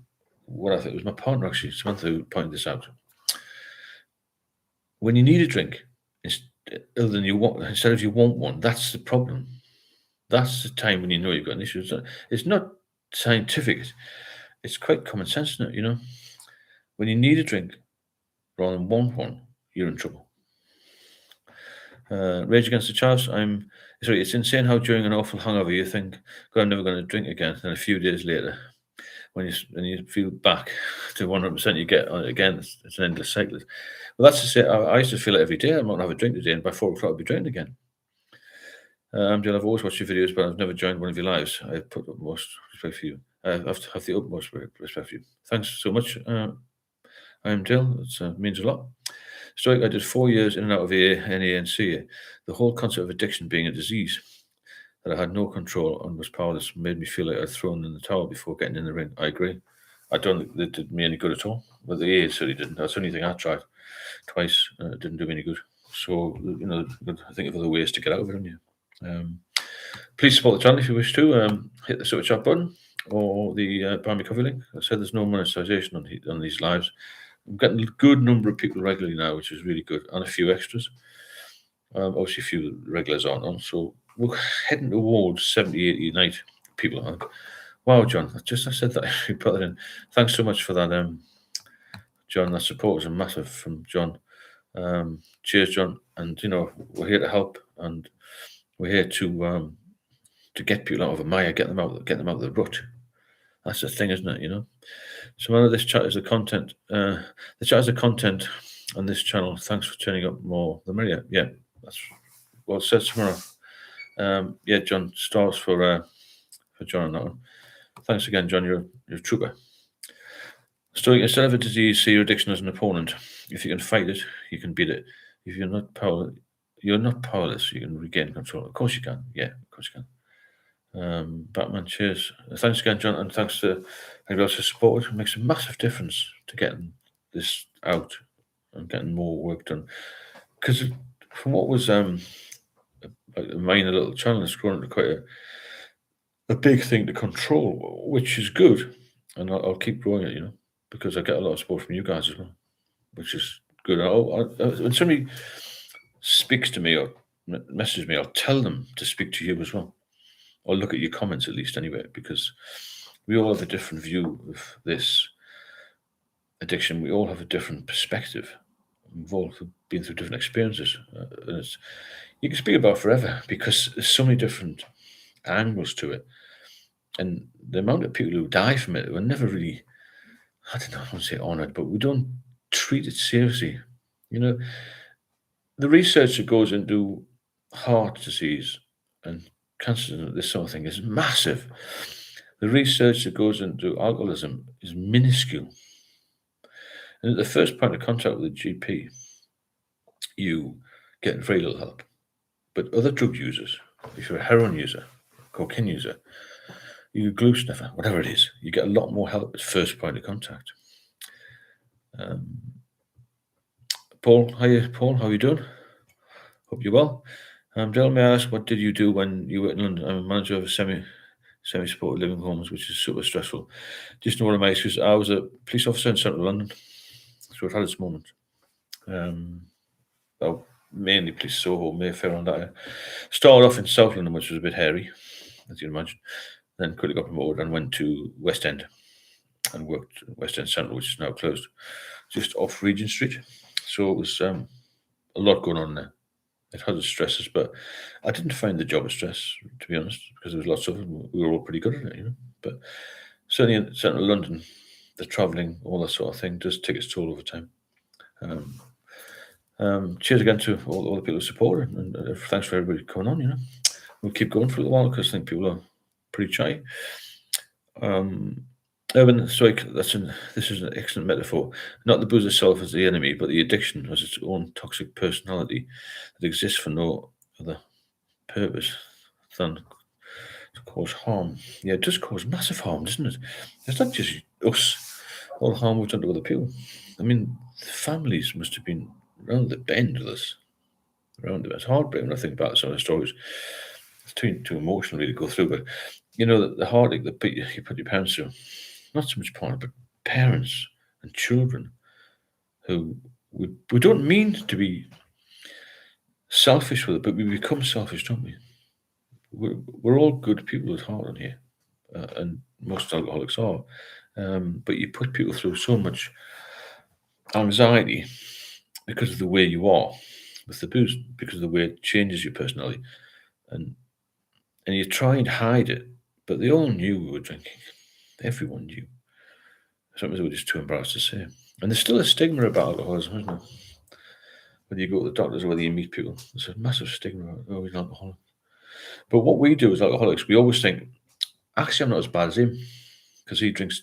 what I thought. It was my partner, actually, Samantha, who pointed this out. When you need a drink, other than you want, instead of you want one, that's the problem. That's the time when you know you've got an issue. It's not scientific. It's quite common sense, isn't it? When you need a drink rather than want one, you're in trouble. Rage Against the Chaos. It's insane how during an awful hangover you think, God, I'm never going to drink again. And a few days later, when you feel back to 100%, you get again. It's an endless cycle. Well, that's to say, I used to feel it every day. I'm not going to have a drink today, and by 4 o'clock I'll be drinking again. Jill, I've always watched your videos, but I've never joined one of your lives. I put the utmost respect for you. I have to have the utmost respect for you. Thanks so much. I'm Jill. It means a lot. Stoic, I did 4 years in and out of AA, NA, and CA. The whole concept of addiction being a disease that I had no control and was powerless made me feel like I'd thrown in the towel before getting in the ring. I agree. I don't think it did me any good at all. But the AA certainly didn't. That's the only thing I tried twice. It didn't do me any good. So, I think of other ways to get out of it, haven't you? Please support the channel if you wish to. Hit the super chat button or the Buy Me Coffee link. I said there's no monetization on these lives. I'm getting a good number of people regularly now, which is really good, and a few extras. Obviously, a few regulars aren't on, so we're heading towards 70, 80 night people on. Wow, John, I said that. You put that in. Thanks so much for that, John. That support was a massive from John. Cheers, John. And we're here to help, and we're here to get people out of a mire, get them out of the rut. That's the thing, isn't it? So none of this chat is the content. The chat is the content on this channel. Thanks for turning up. More the merrier. Yeah, that's well said, tomorrow. Yeah, John, stars for John on that one. Thanks again, John. You're a trooper. So instead of a disease, see your addiction as an opponent. If you can fight it, you can beat it. If you're not powerless, you can regain control. Of course you can. Yeah, of course you can. Batman, cheers. Thanks again, John, and thanks to everybody else for support. It makes a massive difference to getting this out and getting more work done. Because from what was a minor little channel has grown into quite a big thing to control, which is good. And I'll keep growing it, because I get a lot of support from you guys as well, which is good. When somebody speaks to me or messages me, I'll tell them to speak to you as well, or look at your comments at least anyway, because we all have a different view of this addiction. We all have a different perspective. We've all been through different experiences, and you can speak about forever because there's so many different angles to it, and the amount of people who die from it were never really, I don't know, I want to say honoured, but we don't treat it seriously. The research that goes into heart disease and cancer and this sort of thing is massive. The research that goes into alcoholism is minuscule. And at the first point of contact with a GP, you get very little help. But other drug users, if you're a heroin user, cocaine user, you're a glue sniffer, whatever it is, you get a lot more help at first point of contact. Paul, how are you doing? Hope you're well. Dale, may I ask, what did you do when you were in London? I'm a manager of a semi-supported living homes, which is super stressful. Just know what my excuse. I was a police officer in central London, so it had its moment. Well, mainly police Soho, Mayfair, and that area. Started off in South London, which was a bit hairy, as you can imagine. Then quickly got promoted and went to West End and worked at West End Central, which is now closed, just off Regent Street. So it was a lot going on there. It had its stresses, but I didn't find the job a stress, to be honest, because there was lots of them. We were all pretty good at it, But certainly in central London, the travelling, all that sort of thing, does take its toll over time. Cheers again to all the people who support it, and thanks for everybody coming on. We'll keep going for a while because I think people are pretty shy. Urban Strike, this is an excellent metaphor. Not the booze itself as the enemy, but the addiction as its own toxic personality that exists for no other purpose than to cause harm. Yeah, it does cause massive harm, doesn't it? It's not just us, all the harm we've done to other people. I mean, the families must have been round the bend with us. It's heartbreaking when I think about some of the stories. It's too emotional really to go through, but the heartache that you put your parents through. Not so much partner, but parents and children who we don't mean to be selfish with it, but we become selfish, don't we? We're all good people at heart on here, and most alcoholics are. But you put people through so much anxiety because of the way you are with the booze, because of the way it changes your personality, and you try and hide it, but they all knew we were drinking. Everyone knew. Sometimes we were just too embarrassed to say. And there's still a stigma about alcoholism, isn't there? Whether you go to the doctors or whether you meet people, there's a massive stigma about, oh, he's an alcoholic. But what we do as alcoholics, we always think, actually, I'm not as bad as him because he drinks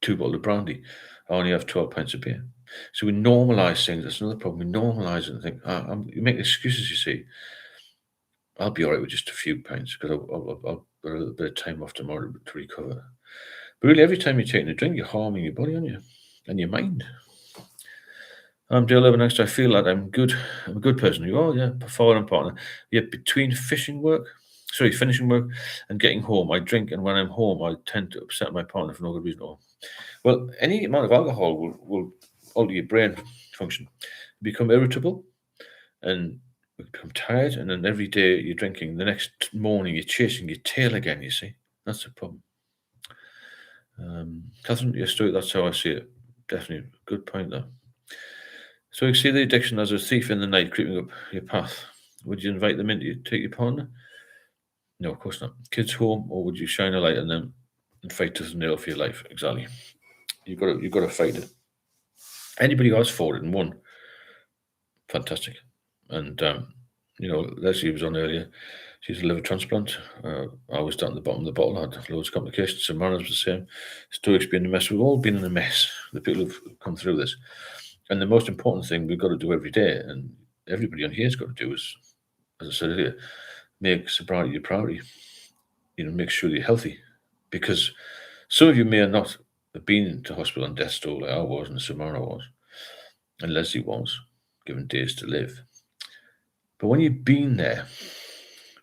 2 bottles of brandy. I only have 12 pints of beer. So we normalise things. That's another problem. We normalise it and think, you make excuses, you see. I'll be all right with just a few pints because I'll got a little bit of time off tomorrow to recover. But really, every time you're taking a drink, you're harming your body, aren't you? And your mind. I'm Dale Next. I feel like I'm good. I'm a good person. You are, yeah. Father and partner. Yet between finishing work and getting home, I drink, and when I'm home, I tend to upset my partner for no good reason at all. Well, any amount of alcohol will alter your brain function. You become irritable, and you become tired, and then every day you're drinking. The next morning you're chasing your tail again. You see, that's the problem. Catherine, your story. That's how I see it. Definitely a good point there. So you see the addiction as a thief in the night creeping up your path. Would you invite them in to take your partner? No, of course not. Kids home, or would you shine a light on them and fight to the nail for your life? Exactly. You've got to fight it. Anybody who has fought it and won, fantastic. And Leslie was on earlier. She's a liver transplant. I was down at the bottom of the bottle. I had loads of complications. Some runners was the same. Stoic's been in a mess. We've all been in a mess. The people who've come through this. And the most important thing we've got to do every day, and everybody on here has got to do, is, as I said earlier, make sobriety your priority. Make sure you're healthy. Because some of you may not have been to hospital on death's door like I was and Samara was, and Leslie was, given days to live. But when you've been there,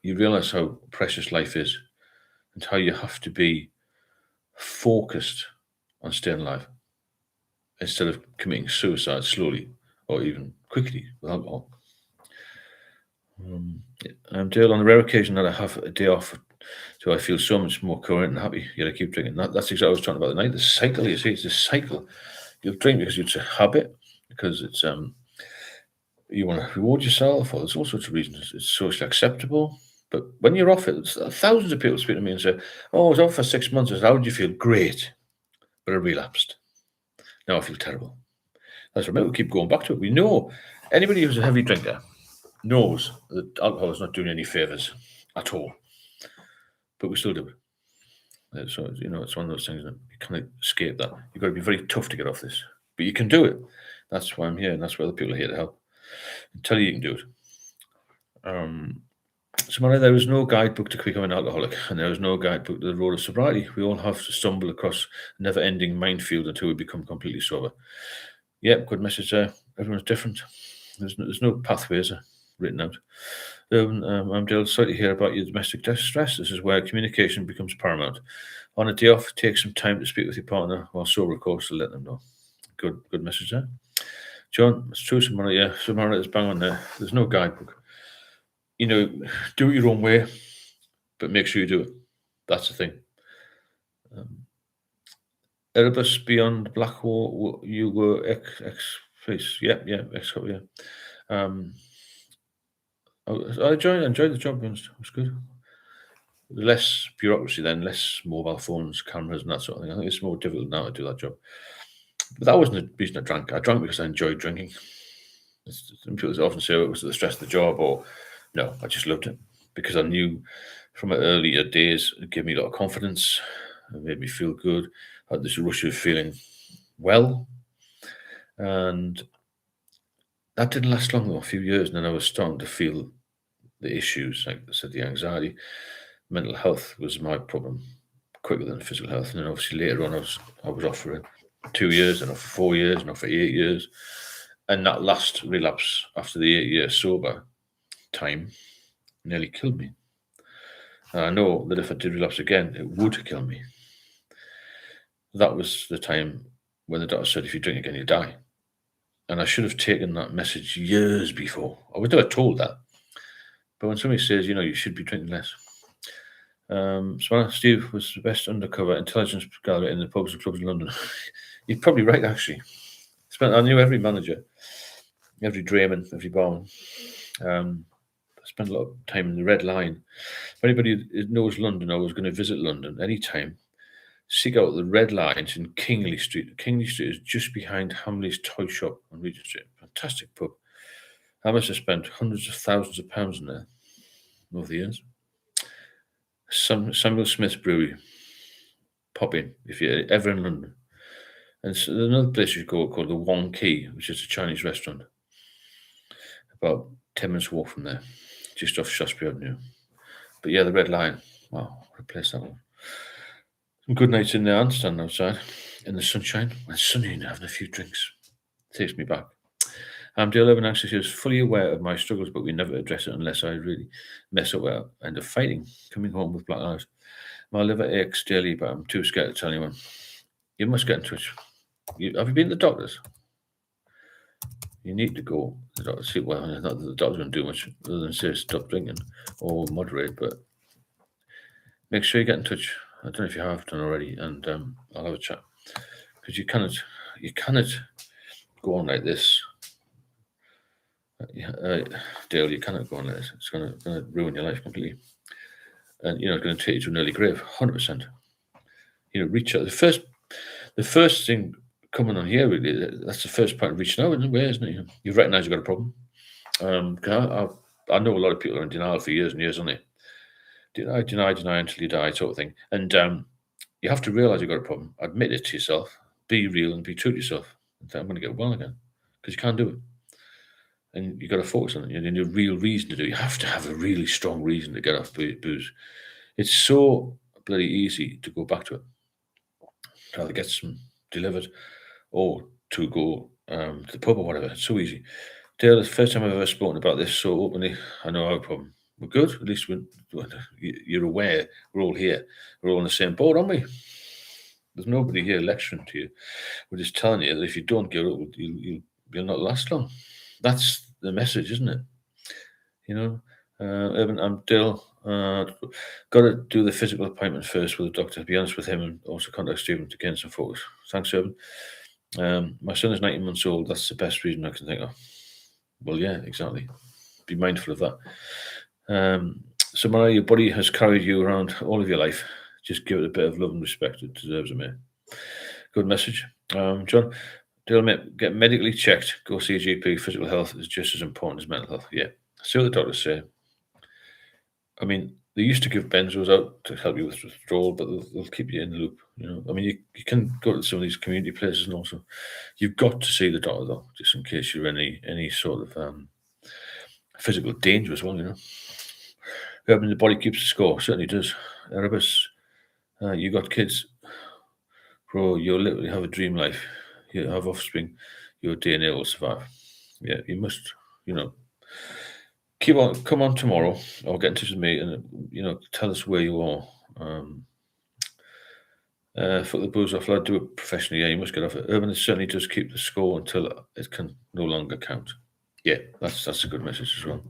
you realise how precious life is and how you have to be focused on staying alive instead of committing suicide slowly or even quickly with alcohol. Dale, on the rare occasion that I have a day off, so I feel so much more coherent and happy, yet I keep drinking. That's exactly what I was talking about tonight. The cycle, you see, it's a cycle. You'll drink because it's a habit, because it's you want to reward yourself, or there's all sorts of reasons. It's socially acceptable. But when you're off it, thousands of people speak to me and say, "Oh, I was off for 6 months. I said, how did you feel?" Great, but I relapsed. Now I feel terrible. That's right. We keep going back to it. We know anybody who's a heavy drinker knows that alcohol is not doing any favors at all, but we still do it. So it's one of those things that you can't escape that. You've got to be very tough to get off this, but you can do it. That's why I'm here, and that's why the people are here to help and tell you can do it. So, there is no guidebook to becoming an alcoholic, and there is no guidebook to the road of sobriety. We all have to stumble across a never-ending minefield until we become completely sober. Yep, good message there. Everyone's different. There's no pathways written out. I'm Dale. Sorry to hear about your domestic distress. This is where communication becomes paramount. On a day off, take some time to speak with your partner while sober, of course, to let them know. Good message there. John, it's true, Samara is bang on there. There's no guidebook. Do it your own way, but make sure you do it. That's the thing. Erebus Beyond Blackwall, you were ex-face. Yeah, ex-couple, yeah. I enjoyed the job. It was good. Less bureaucracy then, less mobile phones, cameras, and that sort of thing. I think it's more difficult now to do that job. But that wasn't the reason I drank. I drank because I enjoyed drinking. Some people often say it was the stress of the job, or no, I just loved it because I knew from my earlier days it gave me a lot of confidence. It made me feel good. I had this rush of feeling well, and that didn't last long though, a few years, and then I was starting to feel the issues, like I said, the anxiety. Mental health was my problem quicker than physical health, and then obviously later on I was off for 2 years, and off for 4 years, and off for 8 years, and that last relapse after the 8 year sober time nearly killed me. And I know that if I did relapse again, it would kill me. That was the time when the doctor said, if you drink again, you die. And I should have taken that message years before. I was never told that. But when somebody says, you should be drinking less. Steve was the best undercover intelligence gatherer in the pubs and clubs in London. You're probably right, actually. I knew every manager, every drayman, every barman. I spent a lot of time in the Red Line. If anybody knows London or was going to visit London anytime, seek out the Red Lines in Kingly Street. Kingly Street is just behind Hamley's Toy Shop on Regent Street. Fantastic pub. I must have spent hundreds of thousands of pounds in there over the years. Samuel Smith's Brewery. Pop in if you're ever in London. And so there's another place you go called the Wong Key, which is a Chinese restaurant. About 10 minutes walk from there, just off Shaftesbury Avenue. But yeah, the Red Lion. Wow, what a place that one. Some good nights in there and standing outside in the sunshine. When it's sunny and having a few drinks. Takes me back. I'm Dale Urban Access is fully aware of my struggles, but we never address it unless I really mess up where I end up fighting, coming home with black eyes. My liver aches daily, but I'm too scared to tell anyone. You must get in touch. Have you been to the doctors? You need to go to the doctor. See, well, not that the doctor's going to do much other than say stop drinking or moderate, but make sure you get in touch. I don't know if you have done already, and I'll have a chat because you cannot go on like this. Dale, you cannot go on like this. It's going to ruin your life completely, and it's going to take you to an early grave, 100%. Reach out. The first thing coming on here, really, that's the first point of reaching out, isn't it? You recognise you've got a problem. I know a lot of people are in denial for years and years, aren't they? Deny until you die, sort of thing. And you have to realise you've got a problem. Admit it to yourself. Be real and be true to yourself. I'm going to get well again, because you can't do it. And you've got to focus on it. You need a real reason to do it. You have to have a really strong reason to get off booze. It's so bloody easy to go back to it. To either get some delivered or to go to the pub or whatever. It's so easy. Dale, it's the first time I've ever spoken about this so openly. I know I have a problem. we're good. At least you're aware we're all here. We're all in the same boat, aren't we? There's nobody here lecturing to you. We're just telling you that if you don't get it, you'll not last long. That's the message, isn't it? You know, Urban, I'm Dale. Got to do the physical appointment first with the doctor. Be honest with him, and also contact Stephen to gain some focus. Thanks, Urban. My son is 19 months old. That's the best reason I can think of. Well, yeah, exactly. Be mindful of that. So, Mariah, your body has carried you around all of your life. Just give it a bit of love and respect. It deserves it, mate. Good message. John, Dale, mate, get medically checked. Go see a GP. Physical health is just as important as mental health. Yeah. See what the doctors say. I mean, they used to give benzos out to help you with withdrawal, but they'll keep you in the loop. I mean, you can go to some of these community places, and also you've got to see the doctor though, just in case you're in any sort of physical danger as well. I mean, the body keeps the score. Certainly does. Erebus, you got kids, bro. You'll literally have a dream life. You have offspring. Your DNA will survive. Yeah, you must. Keep on. Come on tomorrow, or get in touch with me, and tell us where you are. For the booze off, I'd do it professionally. Yeah, you must get off it. Urban certainly does keep the score until it can no longer count. Yeah, that's a good message as well.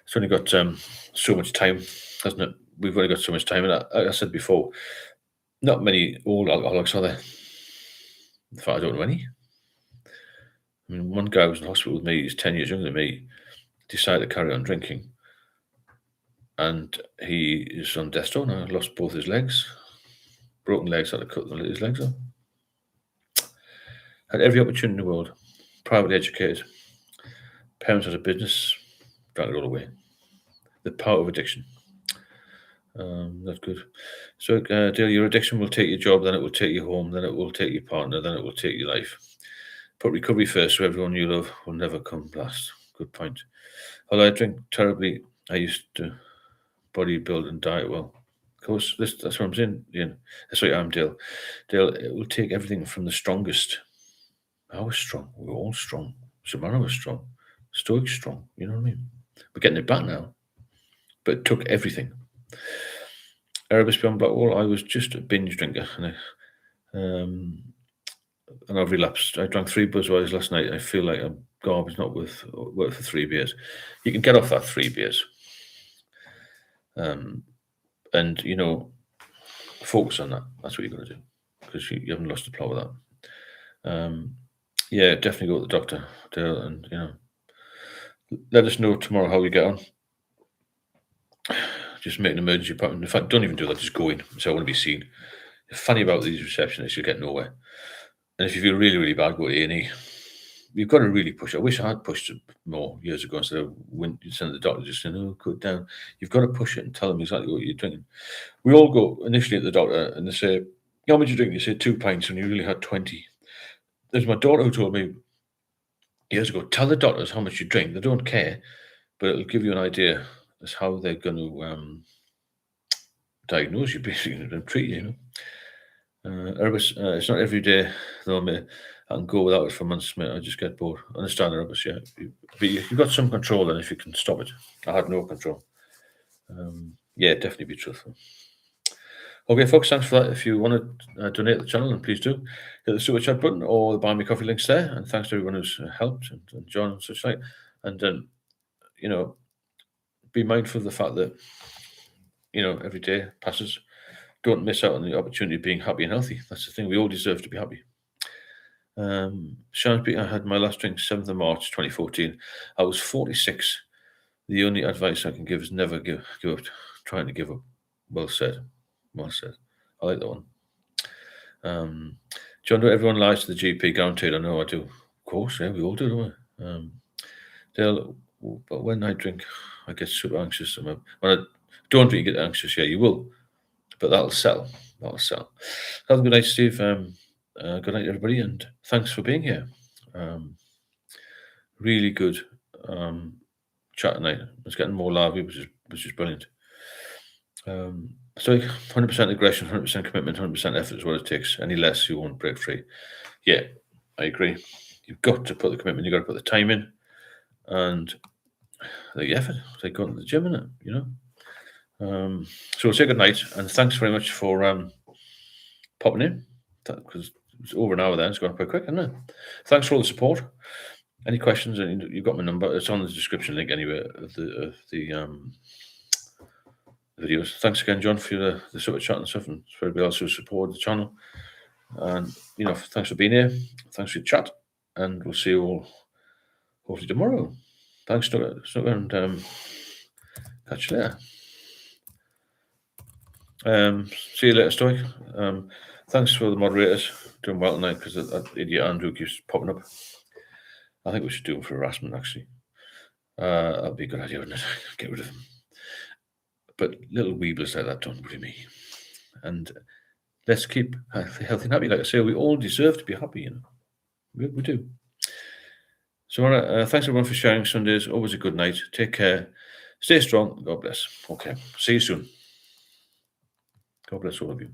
It's only got so much time, hasn't it? We've only got so much time, and like I said before, not many old alcoholics are there. In fact, I don't know any. I mean, one guy was in hospital with me. He's 10 years younger than me. Decided to carry on drinking, and he is on death's door now. Lost both his legs, broken legs. Had to cut his legs off. Had every opportunity in the world. Privately educated. Parents had a business. Drank it all away. The power of addiction. That's good. So, Dale, your addiction will take your job, then it will take your home, then it will take your partner, then it will take your life. Put recovery first, so everyone you love will never come last. Good point. Although I drink terribly, I used to bodybuild and diet well. Of course, that's what I'm saying. That's what I'm, Dale. Dale, it will take everything from the strongest. I was strong. We were all strong. Samara was strong. Stoic's strong. You know what I mean? We're getting it back now. But it took everything. Erebus beyond Blackwall, I was just a binge drinker. And I've relapsed. I drank 3 Budweisers last night. I feel like I'm garbage, not worth 3 beers. You can get off that 3 beers. And, focus on that. That's what you've got to do. Because you haven't lost the plot with that. Yeah, definitely go to the doctor, Dale, and, let us know tomorrow how we get on. Just make an emergency appointment. In fact, don't even do that. Just go in. So I want to be seen. The funny about these receptionists, you'll get nowhere. And if you feel really, really bad, go to A&E. You've got to really push. I wish I had pushed it more years ago instead of when you send the doctor just saying, "Oh, cut it down." You've got to push it and tell them exactly what you're drinking. We all go initially at the doctor and they say, "How much you drink?" You say 2 pints, and you really had 20. There's my daughter who told me years ago, "Tell the doctors how much you drink. They don't care, but it'll give you an idea as how they're going to diagnose you, basically, and treat you." Erebus, it's not every day, though, mate. I can go without it for months, mate. I just get bored. I understand, Erebus, yeah. But you've got some control then if you can stop it. I had no control. Yeah, definitely be truthful. Okay, folks, thanks for that. If you want to donate to the channel, then please do. Hit the super chat button or the buy me coffee links there. And thanks to everyone who's helped and John and such like. And then, be mindful of the fact that, every day passes. Don't miss out on the opportunity of being happy and healthy. That's the thing. We all deserve to be happy. Sean, I had my last drink 7th of March 2014. I was 46. The only advice I can give is never give up trying to give up. Well said. Well said. I like that one. John, do everyone lies to the GP? Guaranteed. I know I do. Of course, yeah, we all do, don't we? Dale, but when I drink, I get super anxious. When I don't drink, you get anxious. Yeah, you will. But that'll sell. That'll sell. Have a good night, Steve. Good night, everybody, and thanks for being here. Really good chat tonight. It's getting more lively, which is brilliant. So 100% aggression, 100% commitment, 100% effort is what it takes. Any less, you won't break free. Yeah, I agree. You've got to put the commitment. You've got to put the time in, and the effort, it's like going to the gym, innit? You know. So we'll say good night, and thanks very much for popping in, because it's over an hour then. It's gone quite quick, isn't it? Thanks for all the support. Any questions? And you've got my number. It's on the description link anyway of the videos. Thanks again, John, for the super chat and stuff, and for everybody else who supported the channel. And thanks for being here. Thanks for your chat, and we'll see you all hopefully tomorrow. Thanks, Snooker, and catch you later. See you later, Stoic. Thanks for the moderators. Doing well tonight because that idiot Andrew keeps popping up. I think we should do him for harassment, actually. That'd be a good idea, wouldn't it? Get rid of him. But little weeblers like that don't worry me. And let's keep healthy and happy. Like I say, we all deserve to be happy, you know. We do. So, thanks everyone for sharing Sundays. Always a good night. Take care. Stay strong. God bless. Okay. See you soon. God bless all of you.